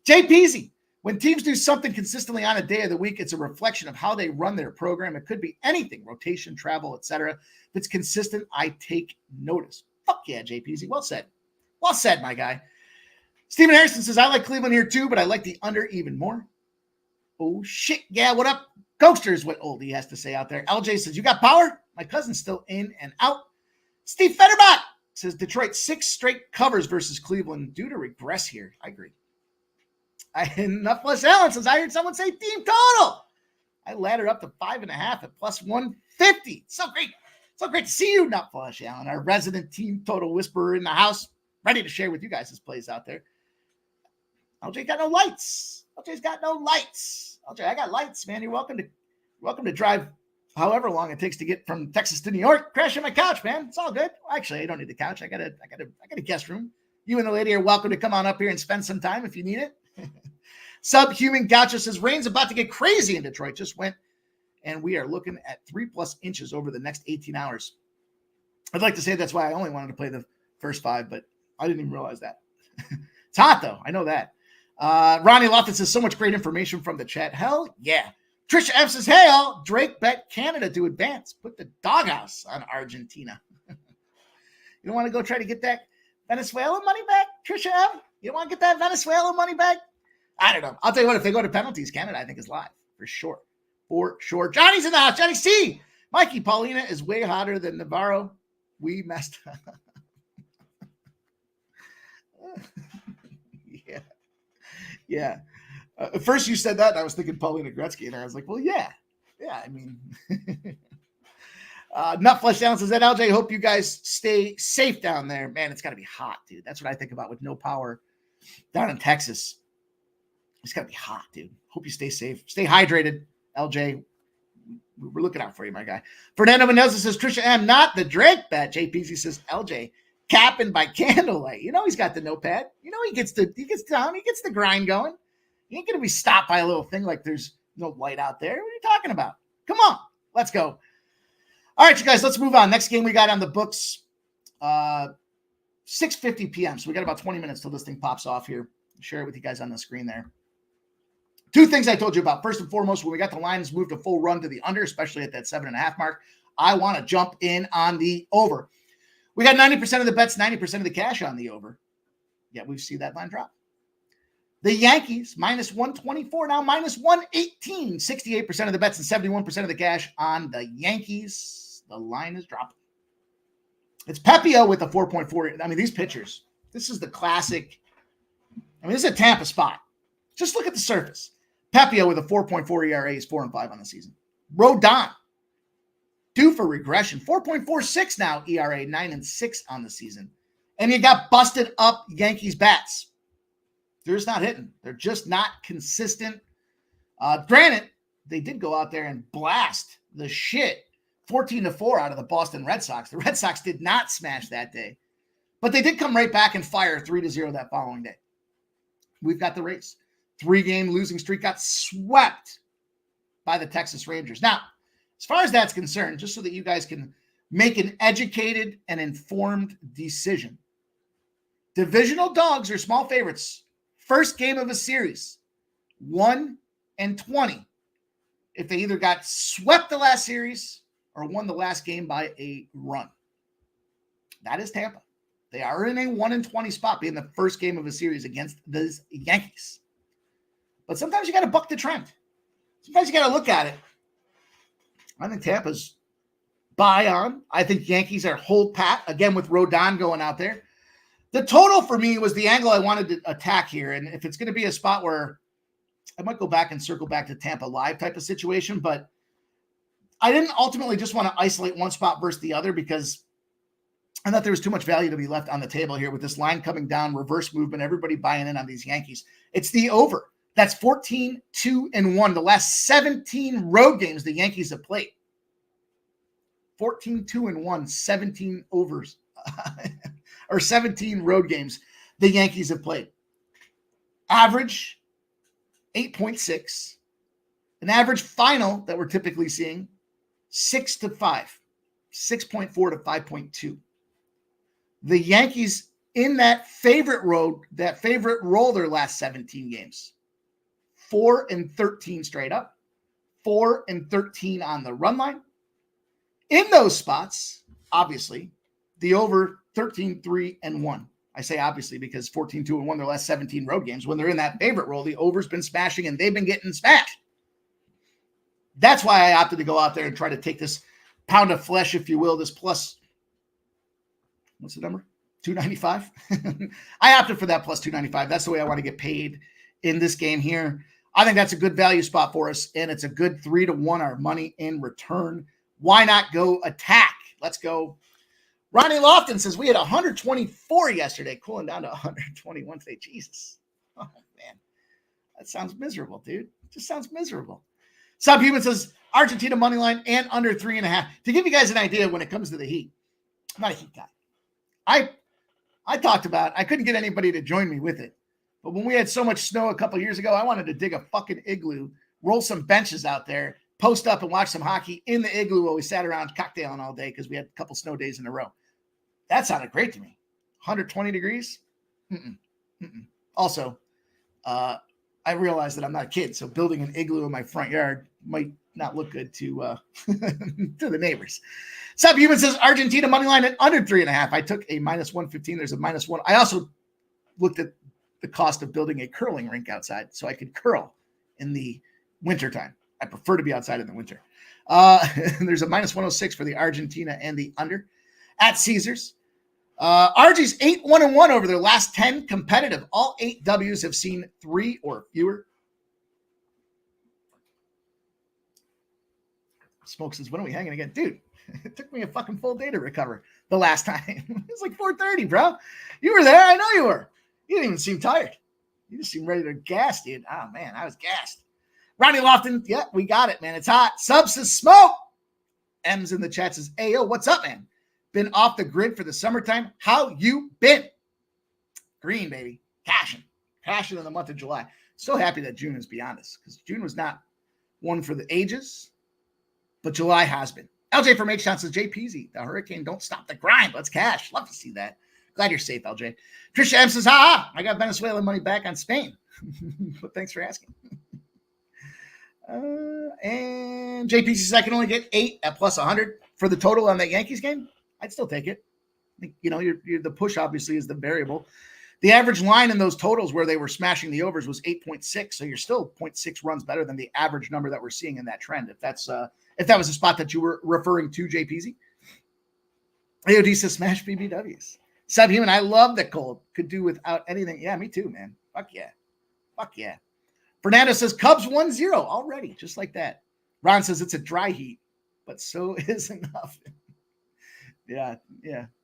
Jay Peasy. When teams do something consistently on a day of the week, it's a reflection of how they run their program. It could be anything, rotation, travel, etc. If it's consistent, I take notice. Fuck yeah, Jay Peasy. Well said. Well said, my guy. Stephen Harrison says, I like Cleveland here too, but I like the under even more. Oh, shit. Yeah, what up? Gokster is what Oldie has to say out there. LJ says, you got power? My cousin's still in and out. Steve Fetterbach says, Detroit 6 straight covers versus Cleveland due to regress here. I agree. Enough less Allen says, I heard someone say team total. I ladder up to 5.5 at plus 150. So great. So great to see you, Not Flush Allen, our resident team total whisperer in the house, ready to share with you guys his plays out there. LJ got no lights. LJ's got no lights. LJ, I got lights, man. You're welcome to drive however long it takes to get from Texas to New York. Crash on my couch, man. It's all good. Well, actually, I don't need the couch. I got a guest room. You and the lady are welcome to come on up here and spend some time if you need it. Subhuman Gaucho says rain's about to get crazy in Detroit. Just went and we are looking at 3+ inches over the next 18 hours. I'd like to say that's why I only wanted to play the first 5, but I didn't even realize that. It's hot, though. I know that. Ronnie Lofton says, so much great information from the chat. Hell yeah. Trisha F says, hey, all, Drake bet Canada to advance. Put the doghouse on Argentina. You don't want to go try to get that Venezuela money back, Trisha F? You don't want to get that Venezuela money back? I don't know. I'll tell you what, if they go to penalties, Canada, I think, is live. For sure. For sure. Johnny's in the house. Johnny C. Mikey, Paulina is way hotter than Navarro. We messed up. Yeah. At first you said that, and I was thinking Paulina Gretzky, and I was like, well, yeah. Yeah, I mean. Nutflesh Down says that, LJ, hope you guys stay safe down there. Man, it's got to be hot, dude. That's what I think about with no power down in Texas. It's got to be hot, dude. Hope you stay safe. Stay hydrated, LJ. We're looking out for you, my guy. Fernando Mendoza says, Trisha M, not the Drake bet. JPZ says, LJ, capping by candlelight. You know he's got the notepad. You know he gets down, he gets the grind going. He ain't going to be stopped by a little thing like there's no light out there. What are you talking about? Come on, let's go. All right, you guys, let's move on. Next game we got on the books, 6:50 p.m. So we got about 20 minutes till this thing pops off here. I'll share it with you guys on the screen there. 2 things I told you about. First and foremost, when we got the lines moved to full run to the under, especially at that 7.5 mark, I want to jump in on the over. We got 90% of the bets, 90% of the cash on the over. Yeah, we've seen that line drop. The Yankees, minus 124, now minus 118. 68% of the bets and 71% of the cash on the Yankees. The line is dropping. It's Pepio with a 4.4. I mean, these pitchers, this is the classic. I mean, this is a Tampa spot. Just look at the surface. Pepio with a 4.4 ERA is 4-5 on the season. Rodon, due for regression. 4.46 now, ERA, 9-6 on the season. And you got busted up Yankees bats. They're just not hitting. They're just not consistent. Granted, they did go out there and blast the shit 14-4 out of the Boston Red Sox. The Red Sox did not smash that day. But they did come right back and fire 3-0 that following day. We've got the race. 3-game losing streak got swept by the Texas Rangers. Now, as far as that's concerned, just so that you guys can make an educated and informed decision, divisional dogs are small favorites. First game of a series, 1-20. If they either got swept the last series or won the last game by a run. That is Tampa. They are in a 1-20 spot, being the first game of a series against the Yankees. But sometimes you got to buck the trend. Sometimes you got to look at it. I think Tampa's buy on. I think Yankees are hold pat, again with Rodon going out there. The total for me was the angle I wanted to attack here. And if it's going to be a spot where I might go back and circle back to Tampa live type of situation, but I didn't ultimately just want to isolate one spot versus the other because I thought there was too much value to be left on the table here with this line coming down, reverse movement, everybody buying in on these Yankees. It's the over. That's 14-2-1. The last 17 road games the Yankees have played. 14-2-1, 17 overs. Or 17 road games the Yankees have played. Average 8.6. An average final that we're typically seeing 6-5. 6.4 to 5.2. The Yankees in that favorite role their last 17 games. 4-13 straight up. 4-13 on the run line. In those spots, obviously, the over 13-3-1. I say obviously because 14-2-1 their last 17 road games. When they're in that favorite role, the over's been smashing and they've been getting smashed. That's why I opted to go out there and try to take this pound of flesh, if you will, this plus, what's the number? 295. I opted for that plus 295. That's the way I want to get paid in this game here. I think that's a good value spot for us, and it's a good 3-1 our money in return. Why not go attack? Let's go. Ronnie Lofton says we had 124 yesterday, cooling down to 121 today. Jesus. Oh, man. That sounds miserable, dude. It just sounds miserable. Subhuman says Argentina money line and under 3.5. To give you guys an idea when it comes to the Heat, I'm not a Heat guy. I talked about, I couldn't get anybody to join me with it. But when we had so much snow a couple years ago, I wanted to dig a fucking igloo, roll some benches out there, post up and watch some hockey in the igloo while we sat around cocktailing all day because we had a couple snow days in a row. That sounded great to me. 120 degrees. Also, I realized that I'm not a kid, so building an igloo in my front yard might not look good to to the neighbors. Subhuman says Argentina money line at under 3.5. I took a -115. There's a -1. I also looked at the cost of building a curling rink outside so I could curl in the wintertime. I prefer to be outside in the winter. There's a -106 for the Argentina and the under at Caesars. RG's 8-1-1 over their last 10 competitive. All 8 W's have seen 3 or fewer. Smoke says, when are we hanging again? Dude, it took me a fucking full day to recover the last time. It's like 4:30, bro. You were there. I know you were. You didn't even seem tired. You just seemed ready to gas, dude. Oh, man, I was gassed. Ronnie Lofton, yeah, we got it, man. It's hot. Sub says, smoke. M's in the chat says, hey, yo, what's up, man? Been off the grid for the summertime. How you been? Green, baby. Passion in the month of July. So happy that June is beyond us because June was not one for the ages, but July has been. LJ from H-Town says, Jay Peasy, the hurricane don't stop the grind. Let's cash. Love to see that. Glad you're safe, LJ. Trisha M says, I got Venezuelan money back on Spain. But thanks for asking. And JP says, I can only get 8 at +100 for the total on that Yankees game. I'd still take it. You know, you're the push obviously is the variable. The average line in those totals where they were smashing the overs was 8.6. So you're still 0.6 runs better than the average number that we're seeing in that trend. If that was a spot that you were referring to, JPZ. AOD says smash BBWs. Subhuman, I love that cold. Could do without anything. Yeah, me too, man. Fuck yeah. Fernando says Cubs 1-0 already, just like that. Ron says it's a dry heat, but so is enough. Yeah.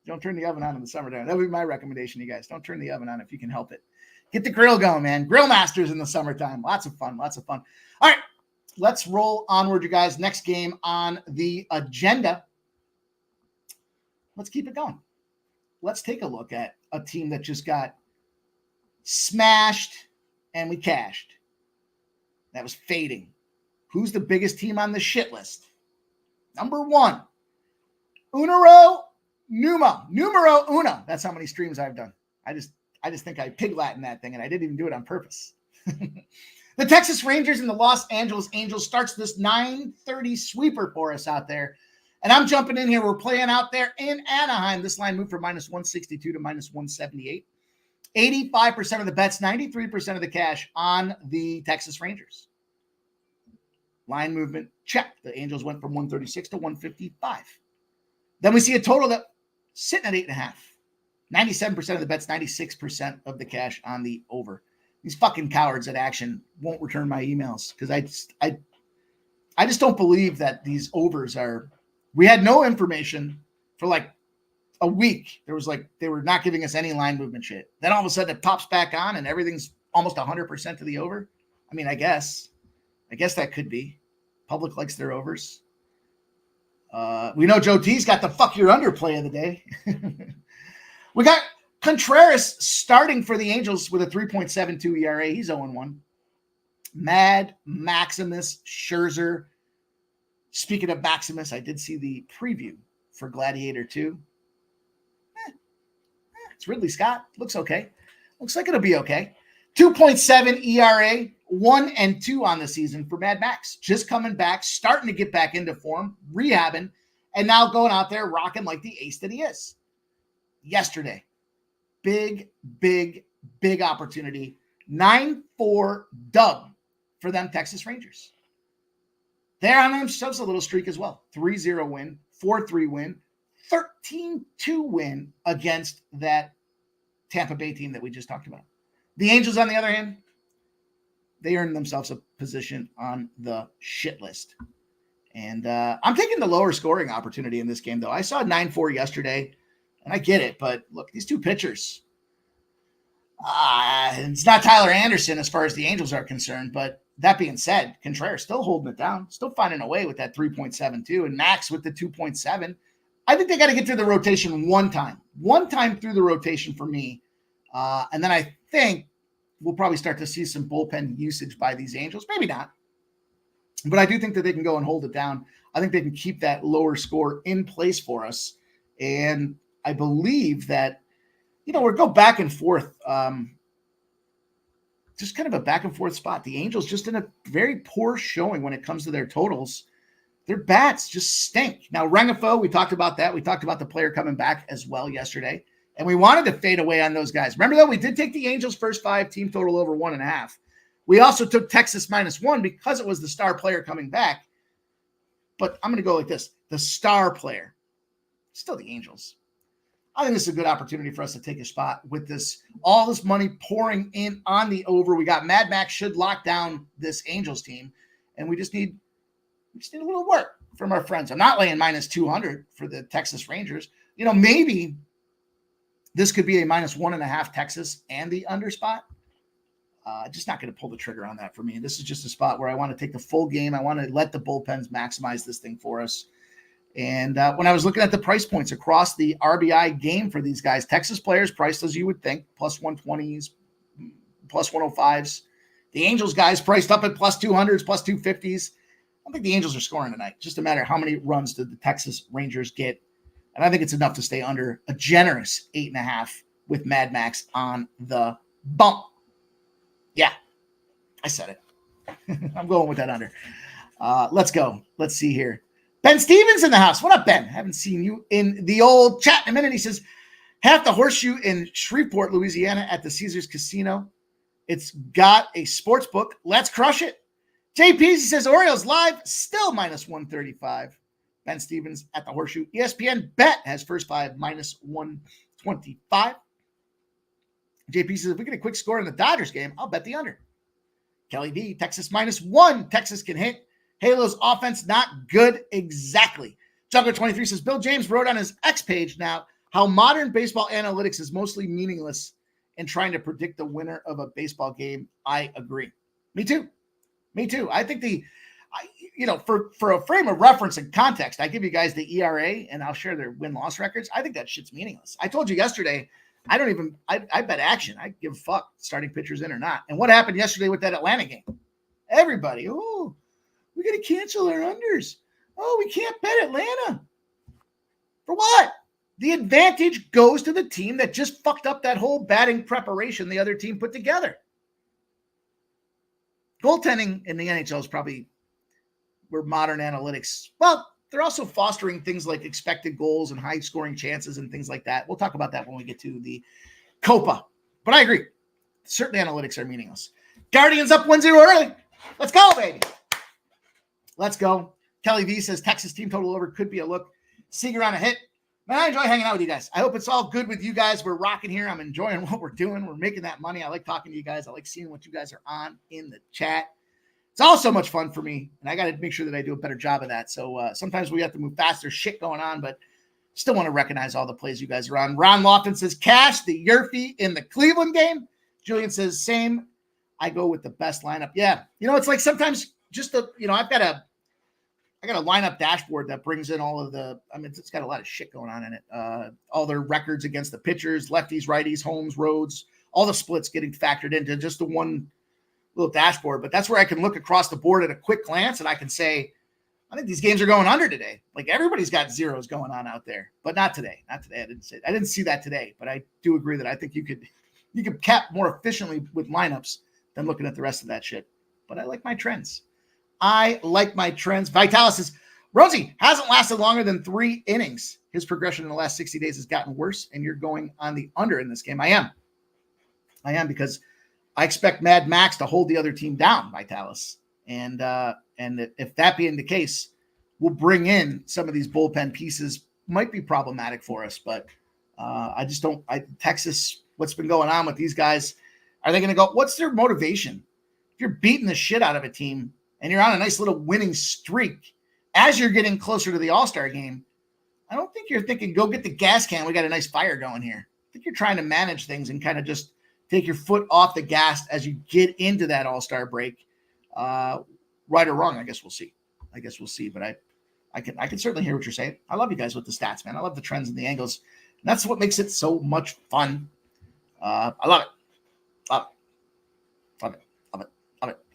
Don't turn the oven on in the summertime. That would be my recommendation, you guys. Don't turn the oven on if you can help it. Get the grill going, man. Grill masters in the summertime. Lots of fun. All right, let's roll onward, you guys. Next game on the agenda. Let's keep it going. Let's take a look at a team that just got smashed and we cashed. That was fading. Who's the biggest team on the shit list? Number 1. Numero uno. That's how many streams I've done. I just think I pig Latin that thing, and I didn't even do it on purpose. The Texas Rangers and the Los Angeles Angels starts this 9:30 sweeper for us out there. And I'm jumping in here. We're playing out there in Anaheim. This line moved from -162 to -178. 85% of the bets, 93% of the cash on the Texas Rangers. Line movement, check. The Angels went from 136 to 155. Then we see a total that sitting at 8.5. 97% of the bets, 96% of the cash on the over. These fucking cowards at Action won't return my emails because I just don't believe that these overs are. We had no information for like a week. There was like they were not giving us any line movement shit. Then all of a sudden it pops back on and everything's almost 100% to the over. I mean, I guess that could be. Public likes their overs. We know Joe T's got the fuck your under play of the day. We got Contreras starting for the Angels with a 3.72 ERA. He's 0-1. Mad Maximus Scherzer. Speaking of Maximus, I did see the preview for Gladiator 2. It's Ridley Scott. Looks okay. Looks like it'll be okay. 2.7 ERA, 1-2 on the season for Mad Max. Just coming back, starting to get back into form, rehabbing, and now going out there rocking like the ace that he is. Yesterday, big opportunity. 9-4 dub for them Texas Rangers. They're on themselves a little streak as well. 3-0 win, 4-3 win, 13-2 win against that Tampa Bay team that we just talked about. The Angels, on the other hand, they earned themselves a position on the shit list. And I'm taking the lower scoring opportunity in this game, though. I saw 9-4 yesterday, and I get it. But look, these two pitchers, it's not Tyler Anderson as far as the Angels are concerned. But that being said, Contreras still holding it down, still finding a way with that 3.72, and Max with the 2.7. I think they got to get through the rotation one time through the rotation for me. And then I think we'll probably start to see some bullpen usage by these Angels. Maybe not. But I do think that they can go and hold it down. I think they can keep that lower score in place for us. And I believe that, we'll go back and forth. Just kind of a back and forth spot. The Angels just in a very poor showing when it comes to their totals. Their bats just stink. Now, Rengifo, we talked about that. We talked about the player coming back as well yesterday. And we wanted to fade away on those guys. Remember, though, we did take the Angels' first 5 team total over 1.5. We also took Texas -1 because it was the star player coming back. But I'm going to go like this. The star player, still the Angels. I think this is a good opportunity for us to take a spot with all this money pouring in on the over. We got Mad Max should lock down this Angels team, and we just need a little work from our friends. I'm not laying -200 for the Texas Rangers. Maybe this could be a -1.5 Texas and the under spot. Just not going to pull the trigger on that for me. This is just a spot where I want to take the full game. I want to let the bullpens maximize this thing for us. And when I was looking at the price points across the RBI game for these guys, Texas players priced as you would think, +120s, +105s. The Angels guys priced up at +200s, +250s. I think the Angels are scoring tonight. Just a matter of how many runs did the Texas Rangers get. And I think it's enough to stay under a generous 8.5 with Mad Max on the bump. Yeah, I said it. I'm going with that under. Let's go. Let's see here. Ben Stevens in the house. What up, Ben? Haven't seen you in the old chat in a minute. He says, half the horseshoe in Shreveport, Louisiana at the Caesars Casino. It's got a sports book. Let's crush it. JP says, Orioles live, still -135. Ben Stevens at the horseshoe. ESPN bet has first 5 -125. JP says, if we get a quick score in the Dodgers game, I'll bet the under. Kelly B, Texas -1. Texas can hit. Halo's offense, not good exactly. Juggler23 says, Bill James wrote on his X page now how modern baseball analytics is mostly meaningless in trying to predict the winner of a baseball game. I agree. Me too. I think for a frame of reference and context, I give you guys the ERA and I'll share their win-loss records. I think that shit's meaningless. I told you yesterday, I bet action. I give a fuck starting pitchers in or not. And what happened yesterday with that Atlanta game? Everybody, we got to cancel our unders. We can't bet Atlanta. For what? The advantage goes to the team that just fucked up that whole batting preparation the other team put together. Goaltending in the NHL is probably where modern analytics, they're also fostering things like expected goals and high scoring chances and things like that. We'll talk about that when we get to the Copa. But I agree. Certain analytics are meaningless. Guardians up 1-0 early. Let's go, baby. Let's go. Kelly V says Texas team total over could be a look. Seager on a hit. Man, I enjoy hanging out with you guys. I hope it's all good with you guys. We're rocking here. I'm enjoying what we're doing. We're making that money. I like talking to you guys. I like seeing what you guys are on in the chat. It's all so much fun for me, and I got to make sure that I do a better job of that. So sometimes we have to move fast. There's shit going on, but still want to recognize all the plays you guys are on. Ron Lofton says, Cash the Yerfie in the Cleveland game. Julian says, same. I go with the best lineup. Yeah. It's like sometimes just I've got a lineup dashboard that brings in all of it's got a lot of shit going on in it. All their records against the pitchers, lefties, righties, homes, roads, all the splits getting factored into just the one little dashboard. But that's where I can look across the board at a quick glance and I can say, I think these games are going under today. Like everybody's got zeros going on out there, but not today. I didn't see that today, but I do agree that I think you could cap more efficiently with lineups than looking at the rest of that shit. But I like my trends. Vitalis says, Rosie hasn't lasted longer than 3 innings. His progression in the last 60 days has gotten worse, and you're going on the under in this game. I am because I expect Mad Max to hold the other team down, Vitalis. And if that being the case, we'll bring in some of these bullpen pieces. Might be problematic for us, but Texas, what's been going on with these guys? Are they going to go? What's their motivation? If you're beating the shit out of a team and you're on a nice little winning streak as you're getting closer to the All-Star game, I don't think you're thinking, go get the gas can. We got a nice fire going here. I think you're trying to manage things and kind of just take your foot off the gas as you get into that All-Star break. Right or wrong, I guess we'll see. But I can certainly hear what you're saying. I love you guys with the stats, man. I love the trends and the angles. And that's what makes it so much fun. I love it. Love it.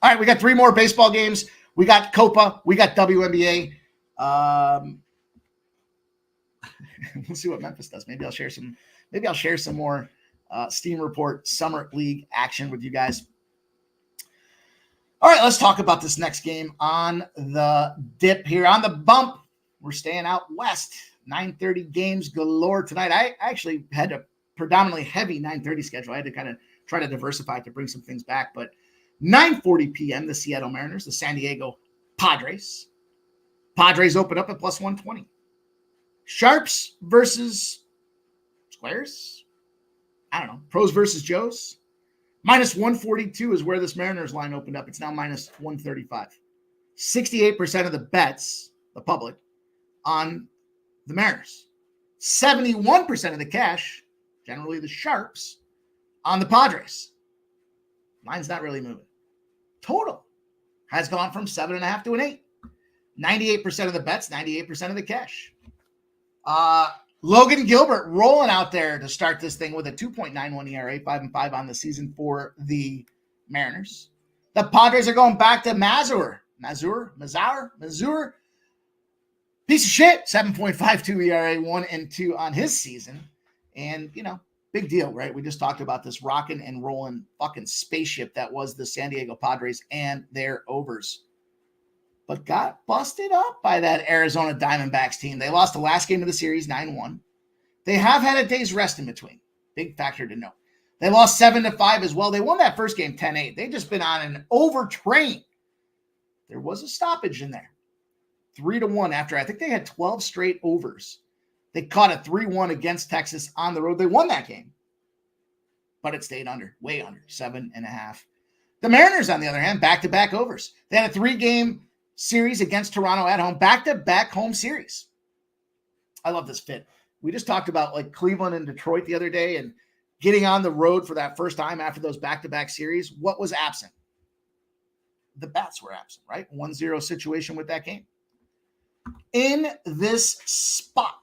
All right, we got 3 more baseball games. We got Copa. We got WNBA. We'll see what Memphis does. Maybe I'll share some more Steam Report Summer League action with you guys. All right, let's talk about this next game on the dip here. On the bump, we're staying out west. 9:30 games galore tonight. I actually had a predominantly heavy 9:30 schedule. I had to kind of try to diversify to bring some things back. But 9:40 p.m., the Seattle Mariners, the San Diego Padres. Padres open up at plus 120. Sharps versus Squares. I don't know. Pros versus Joes. Minus 142 is where this Mariners line opened up. It's now minus 135. 68% of the bets, the public, on the Mariners. 71% of the cash, generally the Sharps, on the Padres. Line's not really moving. Total has gone from 7.5 to an 8. 98% of the bets, 98% of the cash. Logan Gilbert rolling out there to start this thing with a 2.91 ERA, 5-5 on the season for the Mariners. The Padres are going back to Mazur. Piece of shit. 7.52 ERA, 1-2 on his season. And, big deal, right? We just talked about this rocking and rolling fucking spaceship that was the San Diego Padres and their overs. But got busted up by that Arizona Diamondbacks team. They lost the last game of the series, 9-1. They have had a day's rest in between. Big factor to note. They lost 7-5 as well. They won that first game 10-8. They've just been on an overtrain. There was a stoppage in there. 3-1 after I think they had 12 straight overs. They caught a 3-1 against Texas on the road. They won that game. But it stayed under, way under, 7.5. The Mariners, on the other hand, back-to-back overs. They had a 3-game series against Toronto at home, back-to-back home series. I love this fit. We just talked about like Cleveland and Detroit the other day and getting on the road for that first time after those back-to-back series. What was absent? The bats were absent, right? 1-0 situation with that game. In this spot,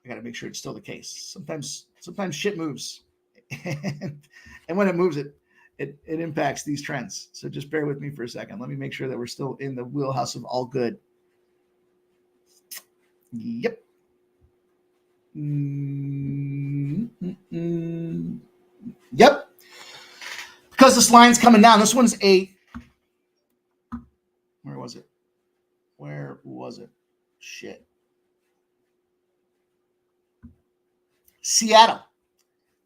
I got to make sure it's still the case. Sometimes shit moves. and when it moves, it impacts these trends. So just bear with me for a second. Let me make sure that we're still in the wheelhouse of all good. Yep. Yep. Because this line's coming down. This one's a... Where was it? Shit. Seattle.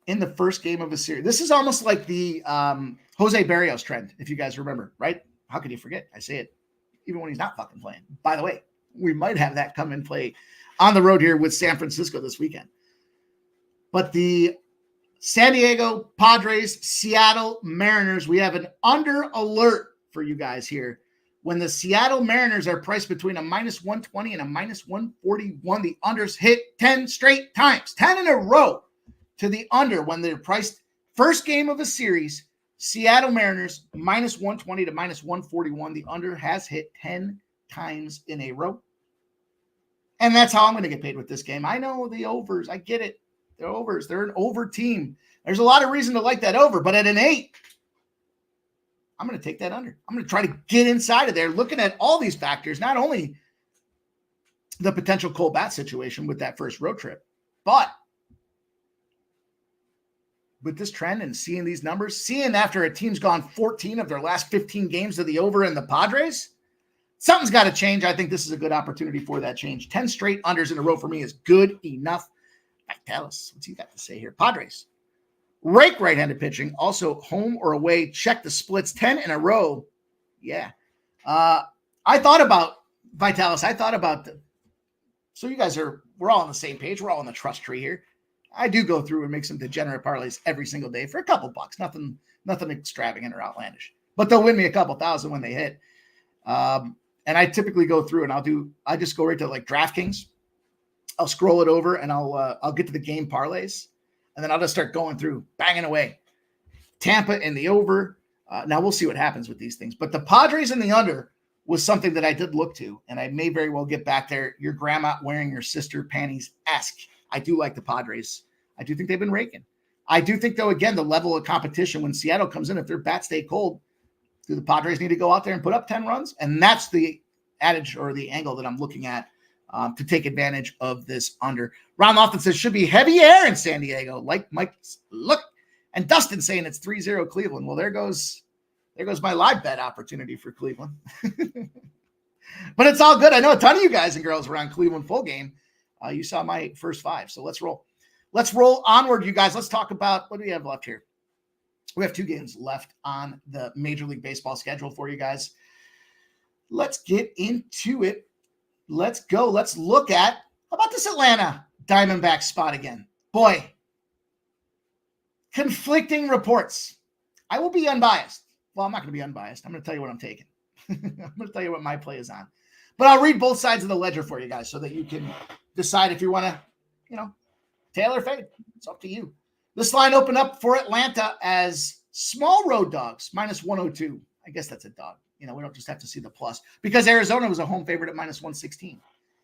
In the first game of a series. This is almost like the Jose Barrios trend, if you guys remember, right? How could you forget? I say it even when he's not fucking playing. By the way, we might have that come and play on the road here with San Francisco this weekend. But the San Diego Padres, Seattle Mariners, we have an under alert for you guys here. When the Seattle Mariners are priced between a minus 120 and a minus 141, the unders hit 10 straight times, 10 in a row. To the under when they're priced first game of a series, Seattle Mariners minus 120 to minus 141. The under has hit 10 times in a row. And that's how I'm going to get paid with this game. I know the overs. I get it. They're overs. They're an over team. There's a lot of reason to like that over, but at an 8, I'm going to take that under. I'm going to try to get inside of there, looking at all these factors, not only the potential cold bat situation with that first road trip, but with this trend and seeing these numbers, seeing after a team's gone 14 of their last 15 games to the over in the Padres, something's got to change. I think this is a good opportunity for that change. 10 straight unders in a row for me is good enough. Tell us, what's he got to say here? Padres. Rake right-handed pitching, also home or away. Check the splits, 10 in a row. Yeah. I thought about Vitalis. So you guys we're all on the same page. We're all on the trust tree here. I do go through and make some degenerate parlays every single day for a couple bucks. Nothing extravagant or outlandish. But they'll win me a couple thousand when they hit. And I typically go through and I just go right to like DraftKings. I'll scroll it over and I'll get to the game parlays. And then I'll just start going through, banging away. Tampa in the over. Now we'll see what happens with these things. But the Padres in the under was something that I did look to. And I may very well get back there. Your grandma wearing your sister panties-esque. I do like the Padres. I do think they've been raking. I do think, though, again, the level of competition when Seattle comes in, if their bats stay cold, Do the Padres need to go out there and put up 10 runs? And that's the adage or the angle that I'm looking at to take advantage of this under. Ron Lofton says, should be heavy air in San Diego. Like Mike, look. And Dustin saying it's 3-0 Cleveland. Well, there goes my live bet opportunity for Cleveland. But it's all good. I know a ton of you guys and girls were on Cleveland full game. You saw my first 5. So let's roll. Let's roll onward, you guys. Let's talk about what do we have left here? We have 2 games left on the Major League Baseball schedule for you guys. Let's get into it. Let's go. Let's look at, how about this Atlanta Diamondback spot again? Boy, conflicting reports. I will be unbiased. Well, I'm not going to be unbiased. I'm going to tell you what I'm taking. I'm going to tell you what my play is on. But I'll read both sides of the ledger for you guys so that you can decide if you want to, tail or fade. It's up to you. This line opened up for Atlanta as small road dogs, -102. I guess that's a dog. We don't just have to see the plus because Arizona was a home favorite at -116.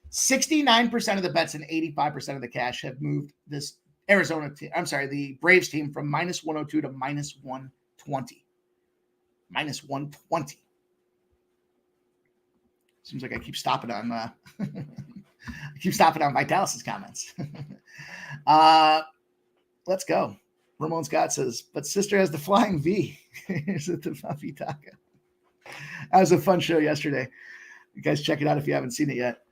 69% of the bets and 85% of the cash have moved this the Braves team from -102 to -120. -120. Seems like I keep stopping on Vitalis' comments. Let's go. Ramon Scott says, but sister has the flying V. Here's at the Puffy Taka. That was a fun show yesterday. You guys check it out if you haven't seen it yet.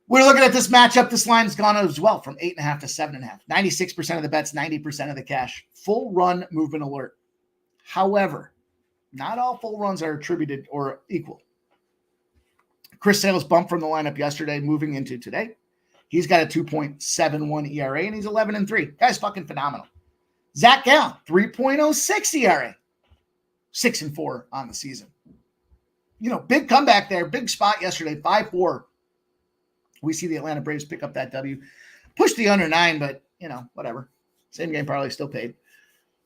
We're looking at this matchup. This line's gone as well from 8.5 to 7.5. 96% of the bets, 90% of the cash. Full run movement alert. However, not all full runs are attributed or equal. Chris Sale's bumped from the lineup yesterday, moving into today. He's got a 2.71 ERA, and he's 11-3. Guy's fucking phenomenal. Zach Gallen, 3.06 ERA. 6-4 on the season. Big comeback there. Big spot yesterday, 5-4. We see the Atlanta Braves pick up that W. Push the under 9, but, whatever. Same game probably still paid.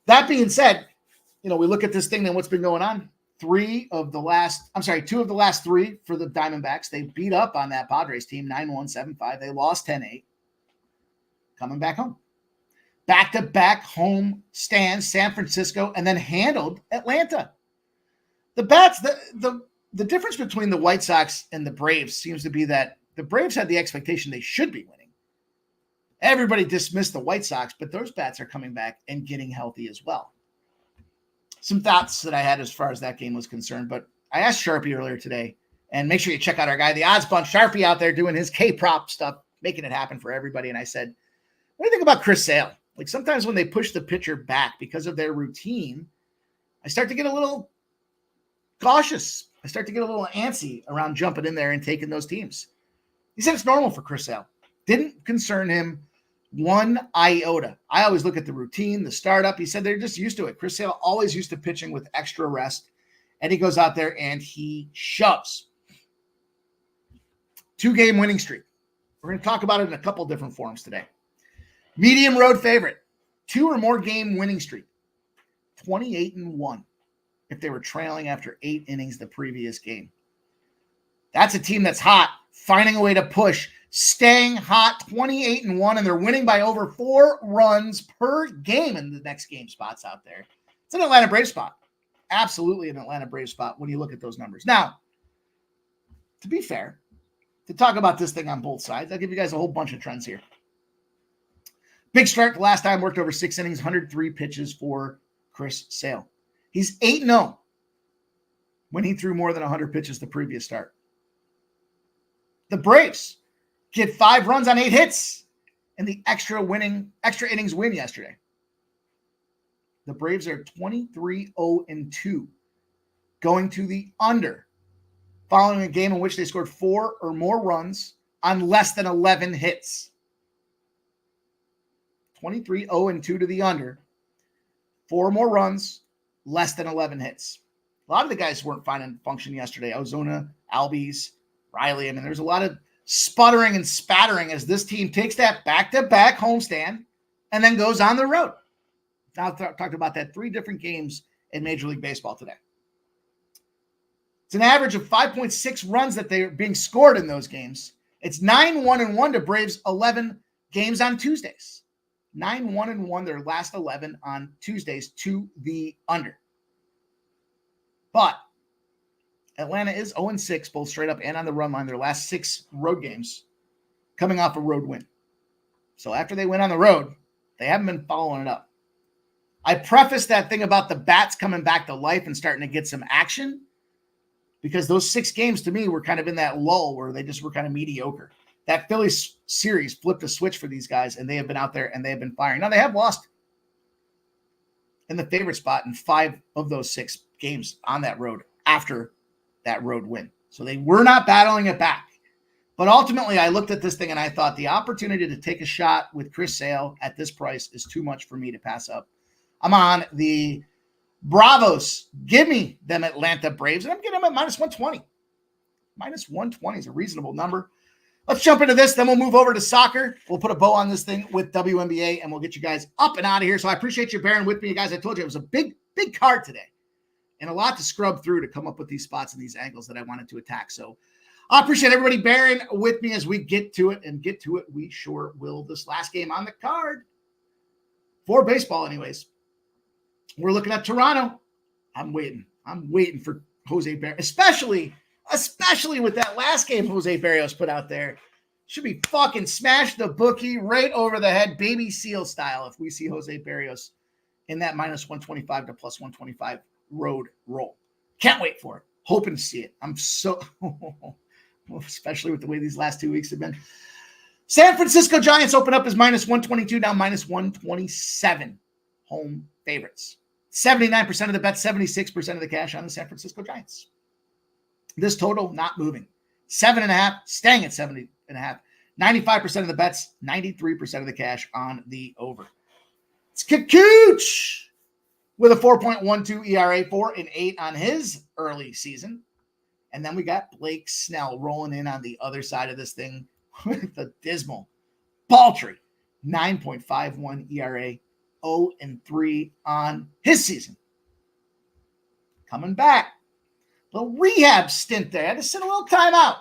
That being said, we look at this thing and what's been going on. 2 of the last 3 for the Diamondbacks. They beat up on that Padres team, 9-1, 7-5. They lost 10-8. Coming back home. Back-to-back home stands, San Francisco, and then handled Atlanta. The bats, the difference between the White Sox and the Braves seems to be that the Braves had the expectation they should be winning. Everybody dismissed the White Sox, but those bats are coming back and getting healthy as well. Some thoughts that I had as far as that game was concerned, but I asked Sharpie earlier today, and make sure you check out our guy, the Odds Bunch, Sharpie out there doing his K-prop stuff, making it happen for everybody. And I said, what do you think about Chris Sale? Like sometimes when they push the pitcher back because of their routine, I start to get a little cautious. I start to get a little antsy around jumping in there and taking those teams. He said it's normal for Chris Sale. Didn't concern him one iota. I always look at the routine, the startup. He said they're just used to it. Chris Sale always used to pitching with extra rest, and he goes out there and he shoves. 2-game winning streak. We're going to talk about it in a couple different forms today. Medium road favorite, 2 or more game winning streak, 28-1 if they were trailing after 8 innings the previous game. That's a team that's hot, finding a way to push, staying hot, 28-1, and they're winning by over 4 runs per game in the next game spots out there. It's an Atlanta Braves spot. Absolutely an Atlanta Braves spot when you look at those numbers. Now, to be fair, to talk about this thing on both sides, I'll give you guys a whole bunch of trends here. Big start the last time, worked over 6 innings, 103 pitches for Chris Sale. He's 8-0 when he threw more than 100 pitches the previous start. The Braves get 5 runs on 8 hits in the extra innings win yesterday. The Braves are 23-0-2, going to the under, following a game in which they scored 4 or more runs on less than 11 hits. 23-0-2 to the under, 4 or more runs, less than 11 hits. A lot of the guys weren't finding function yesterday. Ozuna, Albies, Riley. I mean, there's a lot of sputtering and spattering as this team takes that back-to-back homestand and then goes on the road. Now, I've talked about that 3 different games in Major League Baseball today. It's an average of 5.6 runs that they're being scored in those games. It's 9-1-1 to Braves' 11 games on Tuesdays. 9-1-1 their last 11 on Tuesdays to the under. But Atlanta is 0-6, both straight up and on the run line. Their last 6 road games coming off a road win. So after they went on the road, they haven't been following it up. I prefaced that thing about the bats coming back to life and starting to get some action because those 6 games to me were kind of in that lull where they just were kind of mediocre. That Phillies series flipped a switch for these guys, and they have been out there and they have been firing. Now, they have lost in the favorite spot in 5 of those 6 games on that road after that road win. So they were not battling it back. But ultimately, I looked at this thing and I thought the opportunity to take a shot with Chris Sale at this price is too much for me to pass up. I'm on the Bravos. Give me them Atlanta Braves, and I'm getting them at minus 120. Minus 120 is a reasonable number. Let's jump into this, then we'll move over to soccer. We'll put a bow on this thing with WNBA, and we'll get you guys up and out of here. So I appreciate you bearing with me, guys. I told you it was a big card today and a lot to scrub through to come up with these spots and these angles that I wanted to attack. So I appreciate everybody bearing with me as we get to it, and get to it we sure will. This last game on the card for baseball anyways. We're looking at Toronto. I'm waiting for Jose Barrios, especially with that last game Jose Barrios put out there. Should be fucking smash the bookie right over the head, baby seal style, if we see Jose Barrios in that minus 125 to plus 125 road roll. Can't wait for it. Hoping to see it. I'm so, especially with the way these last 2 weeks have been. San Francisco Giants open up as minus 122, now minus 127. Home favorites. 79% of the bets, 76% of the cash on the San Francisco Giants. This total not moving. 7.5, staying at 70.5. 95% of the bets, 93% of the cash on the over. It's Kikuch with a 4.12 ERA, 4-8 on his early season. And then we got Blake Snell rolling in on the other side of this thing with a dismal, paltry 9.51 ERA, 0-3 on his season. Coming back. The rehab stint there. Had to sit a little time out.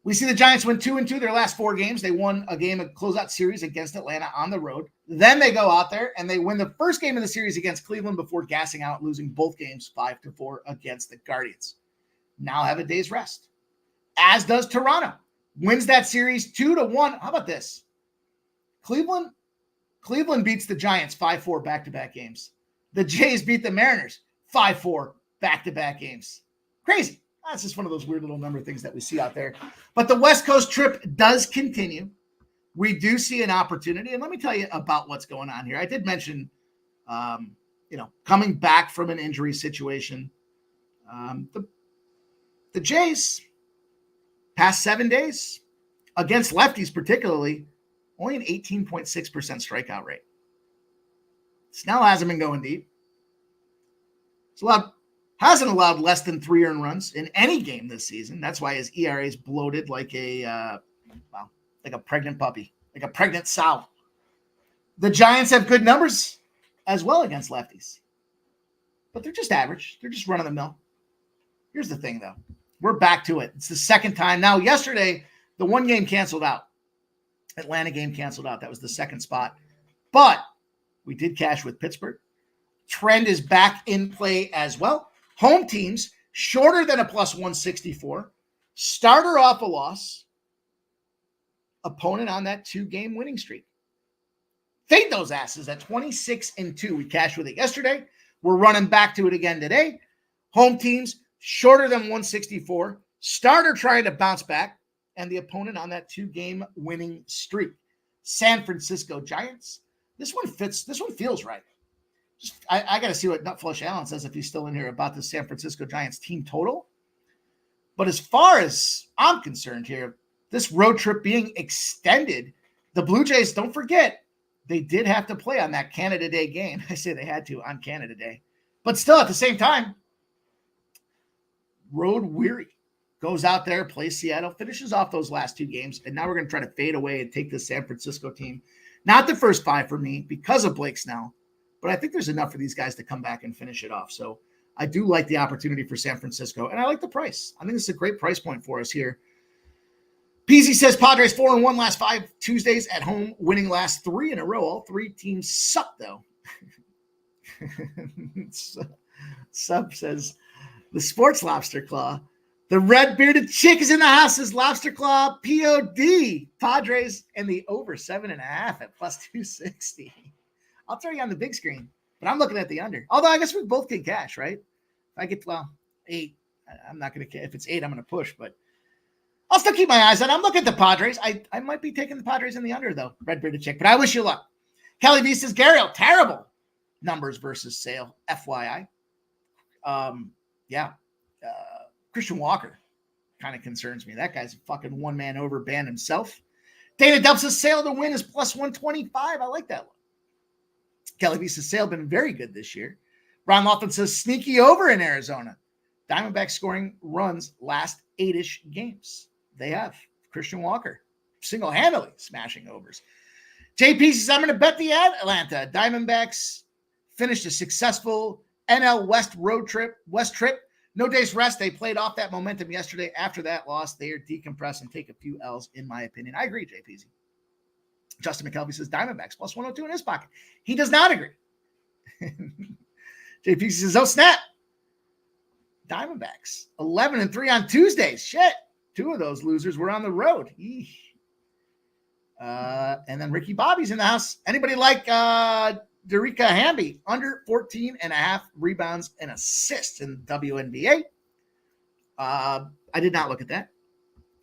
We see the Giants win 2-2 their last 4 games. They won a game, a closeout series against Atlanta on the road. Then they go out there and they win the first game of the series against Cleveland before gassing out, losing both games 5-4 against the Guardians. Now have a day's rest. As does Toronto. Wins that series 2-1. How about this? Cleveland beats the Giants 5-4 back-to-back games. The Jays beat the Mariners 5-4 back-to-back games. Crazy. That's just one of those weird little number things that we see out there. But the West Coast trip does continue. We do see an opportunity. And let me tell you about what's going on here. I did mention, coming back from an injury situation. The Jays, past 7 days, against lefties particularly, only an 18.6% strikeout rate. Snell hasn't been going deep. Hasn't allowed less than 3 earned runs in any game this season. That's why his ERA is bloated like a pregnant puppy, like a pregnant sow. The Giants have good numbers as well against lefties, but they're just average. They're just run of the mill. Here's the thing, though. We're back to it. It's the second time. Now, yesterday, the one game canceled out. Atlanta game canceled out. That was the second spot. But we did cash with Pittsburgh. Trend is back in play as well. Home teams, shorter than a plus 164. Starter off a loss. Opponent on that 2-game winning streak. Fade those asses at 26-2. We cashed with it yesterday. We're running back to it again today. Home teams, shorter than 164. Starter trying to bounce back. And the opponent on that 2-game winning streak. San Francisco Giants. This one fits. This one feels right. I got to see what Nutflush Allen says if he's still in here about the San Francisco Giants team total. But as far as I'm concerned here, this road trip being extended, the Blue Jays, don't forget, they did have to play on that Canada Day game. I say they had to on Canada Day. But still, at the same time, road weary. Goes out there, plays Seattle, finishes off those last 2 games, and now we're going to try to fade away and take the San Francisco team. Not the first 5 for me because of Blake Snell, but I think there's enough for these guys to come back and finish it off. So I do like the opportunity for San Francisco, and I like the price. I think this is a great price point for us here. Peasy says Padres 4-1 last 5 Tuesdays at home, winning last 3 in a row. All 3 teams suck, though. Sub says, The sports lobster claw. The red bearded chick is in the house. Is lobster claw POD. Padres and the over 7.5 at plus 260. I'll throw you on the big screen, but I'm looking at the under. Although I guess we both can cash, right? If I get 8, I'm not going to. If it's 8, I'm going to push, but I'll still keep my eyes on. I'm looking at the Padres. I might be taking the Padres in the under though. Red bearded chick, but I wish you luck. Kelly V says Gariel, terrible numbers versus Sale. FYI. Christian Walker kind of concerns me. That guy's a fucking one-man over band himself. Dana Dubs says Sale to win is plus 125. I like that one. Kelly V says Sale been very good this year. Ron Laughlin says sneaky over in Arizona. Diamondbacks scoring runs last 8-ish games. They have. Christian Walker single-handedly smashing overs. JP says I'm going to bet the Atlanta Diamondbacks finished a successful NL West trip. No days rest. They played off that momentum yesterday. After that loss, they are decompress and take a few L's, in my opinion. I agree, JPZ. Justin McKelvey says Diamondbacks plus 102 in his pocket. He does not agree. JP says, oh, snap. Diamondbacks 11-3 on Tuesdays. Shit. 2 of those losers were on the road. And then Ricky Bobby's in the house. Anybody like Derica Hamby under 14.5 rebounds and assists in WNBA. I did not look at that.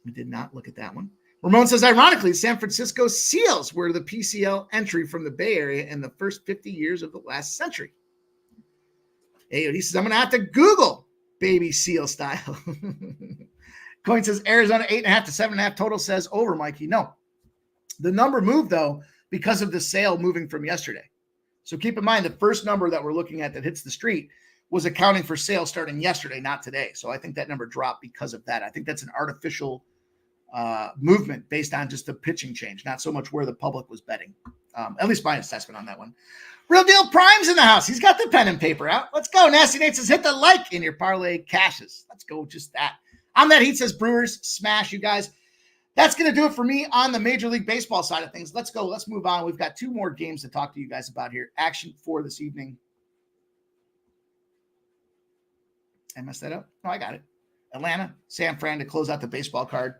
I did not look at that one. Ramon says, ironically, San Francisco Seals were the PCL entry from the Bay Area in the first 50 years of the last century. He says, I'm going to have to Google baby seal style. Coin says Arizona 8.5 to 7.5 total says over, Mikey. No. The number moved, though, because of the sale moving from yesterday. So keep in mind, the first number that we're looking at that hits the street was accounting for sales starting yesterday, not today. So I think that number dropped because of that. I think that's an artificial movement based on just the pitching change, not so much where the public was betting. At least my assessment on that one. Real Deal Prime's in the house. He's got the pen and paper out. Let's go. Nasty Nate says, hit the like in your parlay cashes. Let's go. Just that. On that heat says Brewers smash, you guys. That's going to do it for me on the Major League Baseball side of things. Let's go. Let's move on. We've got 2 more games to talk to you guys about here. Action for this evening. I messed that up? No, I got it. Atlanta, San Fran to close out the baseball card.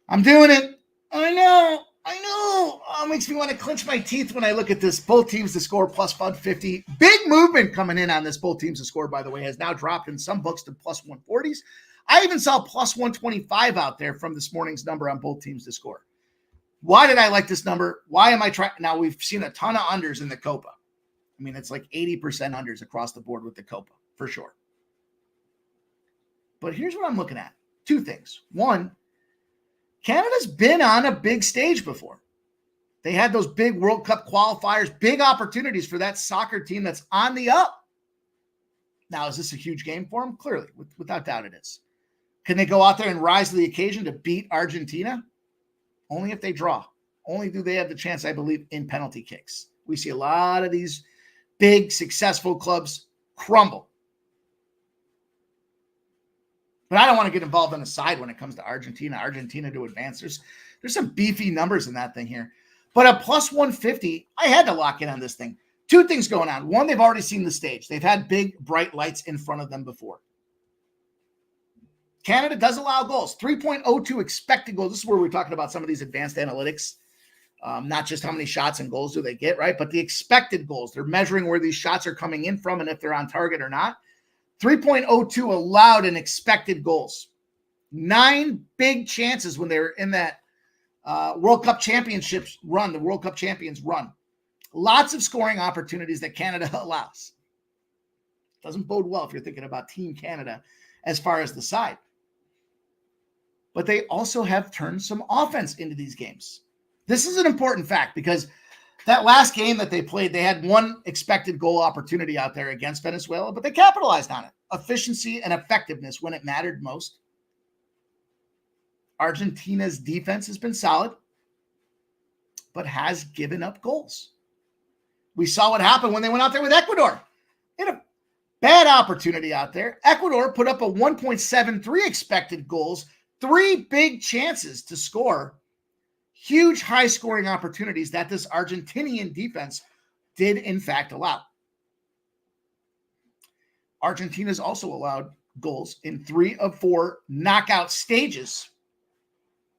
I'm doing it. I know. Oh, it makes me want to clench my teeth when I look at this. Both teams to score plus 150. Big movement coming in on this. Both teams to score, by the way, has now dropped in some books to plus 140s. I even saw plus 125 out there from this morning's number on both teams to score. Why did I like this number? Why am I trying? Now, we've seen a ton of unders in the Copa. I mean, it's like 80% unders across the board with the Copa, for sure. But here's what I'm looking at. 2 things. One, Canada's been on a big stage before. They had those big World Cup qualifiers, big opportunities for that soccer team that's on the up. Now, is this a huge game for them? Clearly, without doubt it is. Can they go out there and rise to the occasion to beat Argentina? Only if they draw. Only do they have the chance, I believe, in penalty kicks. We see a lot of these big, successful clubs crumble. But I don't want to get involved on the side when it comes to Argentina to advance. There's some beefy numbers in that thing here. But at plus 150, I had to lock in on this thing. 2 things going on. One, they've already seen the stage. They've had big, bright lights in front of them before. Canada does allow goals. 3.02 expected goals. This is where we're talking about some of these advanced analytics. Not just how many shots and goals do they get, right? But the expected goals. They're measuring where these shots are coming in from and if they're on target or not. 3.02 allowed in expected goals. 9 big chances when they were in that World Cup championships run, the World Cup champions run. Lots of scoring opportunities that Canada allows. Doesn't bode well if you're thinking about Team Canada as far as the side. But they also have turned some offense into these games. This is an important fact because that last game that they played, they had 1 expected goal opportunity out there against Venezuela, but they capitalized on it. Efficiency and effectiveness when it mattered most. Argentina's defense has been solid, but has given up goals. We saw what happened when they went out there with Ecuador. They had a bad opportunity out there. Ecuador put up a 1.73 expected goals, 3 big chances to score. Huge high-scoring opportunities that this Argentinian defense did, in fact, allow. Argentina's also allowed goals in 3 of 4 knockout stages.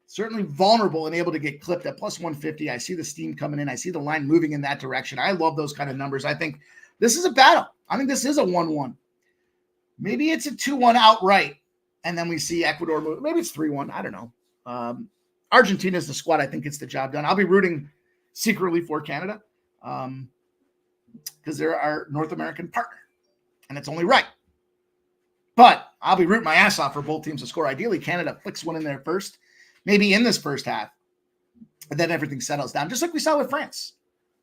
Certainly vulnerable and able to get clipped at plus 150. I see the steam coming in. I see the line moving in that direction. I love those kind of numbers. I think this is a battle. I think this is a 1-1. Maybe it's a 2-1 outright, and then we see Ecuador move. Maybe it's 3-1. I don't know. Argentina is the squad I think gets the job done. I'll be rooting secretly for Canada because they're our North American partner, and it's only right. But I'll be rooting my ass off for both teams to score. Ideally, Canada flicks one in there first, maybe in this first half, and then everything settles down, just like we saw with France.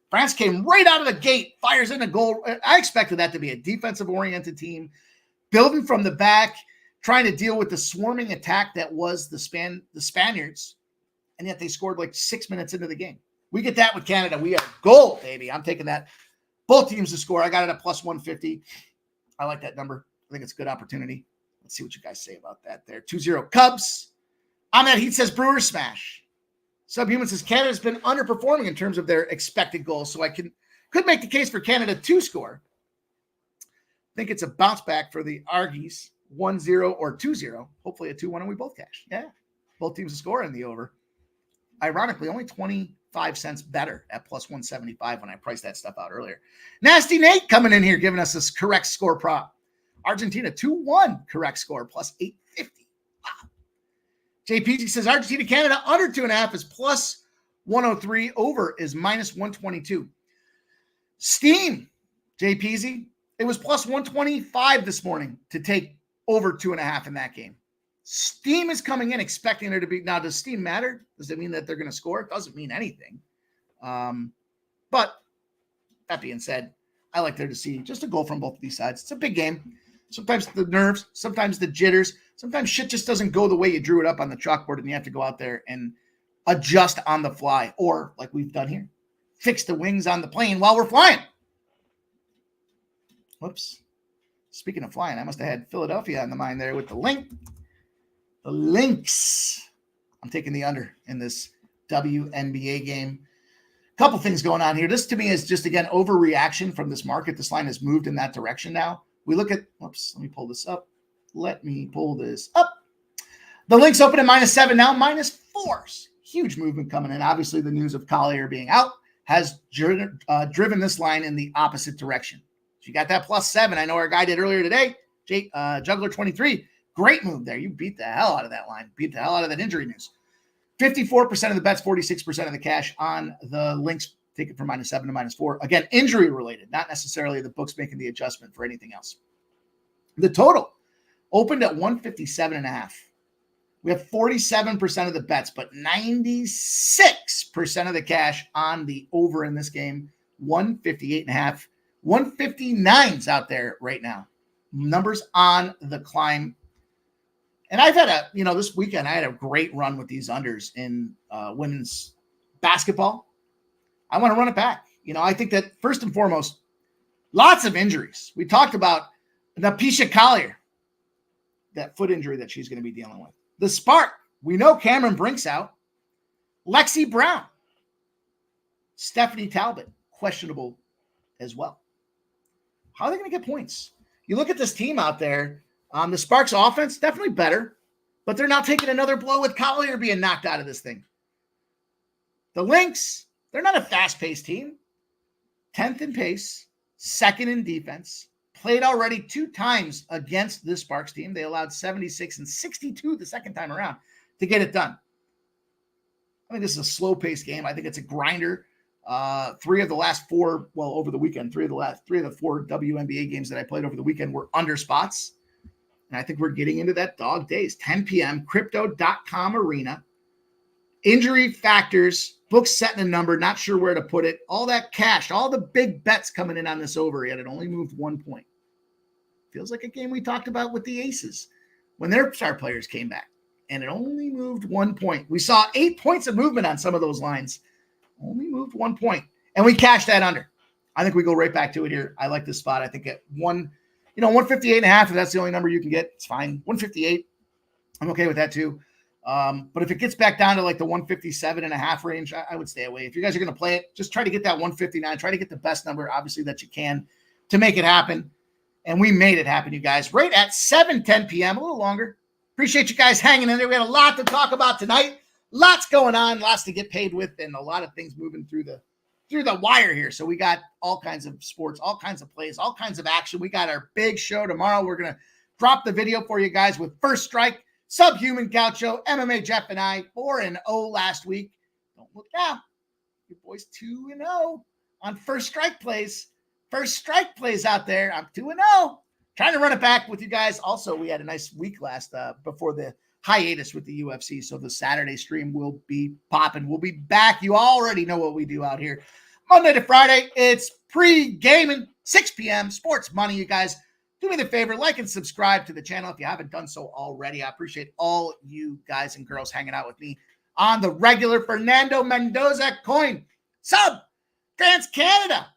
France came right out of the gate, fires in a goal. I expected that to be a defensive-oriented team, building from the back, trying to deal with the swarming attack that was the Spaniards, and yet they scored like 6 minutes into the game. We get that with Canada. We have gold, baby. I'm taking that. Both teams to score. I got it at plus 150. I like that number. I think it's a good opportunity. Let's see what you guys say about that there. 2-0 Cubs. Ahmed Heat says Brewers smash. Subhuman says Canada's been underperforming in terms of their expected goals, so I could make the case for Canada to score. I think it's a bounce back for the Argies, 1-0 or 2-0. Hopefully a 2-1 and we both cash. Yeah, both teams to score in the over. Ironically, only 25 cents better at plus 175 when I priced that stuff out earlier. Nasty Nate coming in here giving us this correct score prop. Argentina 2-1 correct score plus 850. Wow. JPG says Argentina, Canada under 2.5 is plus 103. Over is minus 122. Steam, JPZ, it was plus 125 this morning to take over 2.5 in that game. Steam is coming in expecting there to be. Now, does Steam matter? Does it mean that they're going to score? It doesn't mean anything. But that being said, I like there to see just a goal from both of these sides. It's a big game. Sometimes the nerves, sometimes the jitters, sometimes shit just doesn't go the way you drew it up on the chalkboard and you have to go out there and adjust on the fly. Or, like we've done here, fix the wings on the plane while we're flying. Whoops. Speaking of flying, I must have had Philadelphia on the mind there with the link. The Lynx. I'm taking the under in this WNBA game. Couple things going on here. This to me is just, again, overreaction from this market. This line has moved in that direction now. We look at, whoops, let me pull this up. The Lynx open at -7 now, -4. Huge movement coming in. Obviously, the news of Collier being out has driven this line in the opposite direction. So you got that +7. I know our guy did earlier today, Juggler 23. Great move there. You beat the hell out of that line. Beat the hell out of that injury news. 54% of the bets, 46% of the cash on the Lynx. Take it from -7 to -4. Again, injury related, not necessarily the books making the adjustment for anything else. The total opened at 157.5. We have 47% of the bets, but 96% of the cash on the over in this game. 158.5. 159's out there right now. Numbers on the climb. And I've had this weekend, I had a great run with these unders in women's basketball. I want to run it back. I think that first and foremost, lots of injuries. We talked about Napisha Collier, that foot injury that she's going to be dealing with. The Spark, we know Cameron Brink's out. Lexi Brown. Stephanie Talbot, questionable as well. How are they going to get points? You look at this team out there, the Sparks offense, definitely better, but they're not taking another blow with Collier being knocked out of this thing. The Lynx, they're not a fast-paced team. 10th in pace, 2nd in defense. Played already 2 times against this Sparks team. They allowed 76 and 62 the second time around to get it done. I think this is a slow-paced game. I think it's a grinder. 3 of the last 4, over the weekend, 3 of the 4 WNBA games that I played over the weekend were under spots. And I think we're getting into that dog days. 10 p.m., crypto.com arena. Injury factors, books setting a number, not sure where to put it. All that cash, all the big bets coming in on this over, yet it only moved 1 point. Feels like a game we talked about with the Aces when their star players came back, and it only moved 1 point. We saw 8 points of movement on some of those lines. Only moved 1 point, and we cashed that under. I think we go right back to it here. I like this spot. I think at 158.5, if that's the only number you can get, it's fine. 158, I'm okay with that too. But if it gets back down to like the 157.5 range, I would stay away. If you guys are going to play it, just try to get that 159. Try to get the best number, obviously, that you can to make it happen. And we made it happen, you guys, right at 7:10 p.m., a little longer. Appreciate you guys hanging in there. We had a lot to talk about tonight. Lots going on, lots to get paid with, and a lot of things moving through the wire here. So we got all kinds of sports, all kinds of plays, all kinds of action. We got our big show tomorrow. We're going to drop the video for you guys with First Strike, Subhuman Gaucho, MMA Jeff, and I, 4-0 last week. Don't look down. Your boys 2-0 on First Strike plays. First Strike plays out there. I'm 2-0. Trying to run it back with you guys. Also, we had a nice week last before the hiatus with the UFC. So the Saturday stream will be popping. We'll be back. You already know what we do out here. Monday to Friday, it's pre-gaming, 6 p.m. Sports money, you guys. Do me the favor, like and subscribe to the channel if you haven't done so already. I appreciate all you guys and girls hanging out with me on the regular. Fernando Mendoza coin. Sub. Trans Canada.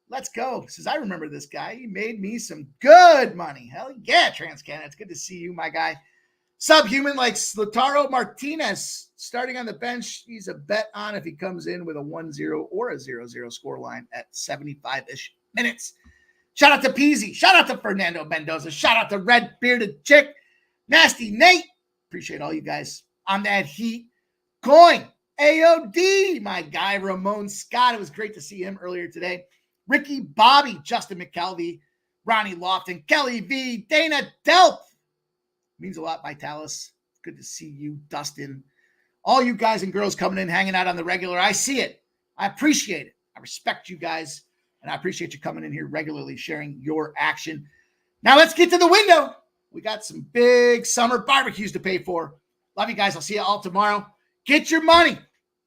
Let's go. Says, I remember this guy. He made me some good money. Hell yeah, Trans Canada. It's good to see you, my guy. Subhuman like Lautaro Martinez starting on the bench. He's a bet on if he comes in with a 1-0 or a 0-0 score line at 75-ish minutes. Shout out to Peasy. Shout out to Fernando Mendoza. Shout out to Red Bearded Chick. Nasty Nate. Appreciate all you guys on that heat. Coin. AOD. My guy, Ramon Scott. It was great to see him earlier today. Ricky Bobby. Justin McKelvey. Ronnie Lofton. Kelly V. Dana Delp. Means a lot, Vitalis. Good to see you, Dustin. All you guys and girls coming in, hanging out on the regular. I see it. I appreciate it. I respect you guys. And I appreciate you coming in here regularly, sharing your action. Now let's get to the window. We got some big summer barbecues to pay for. Love you guys. I'll see you all tomorrow. Get your money.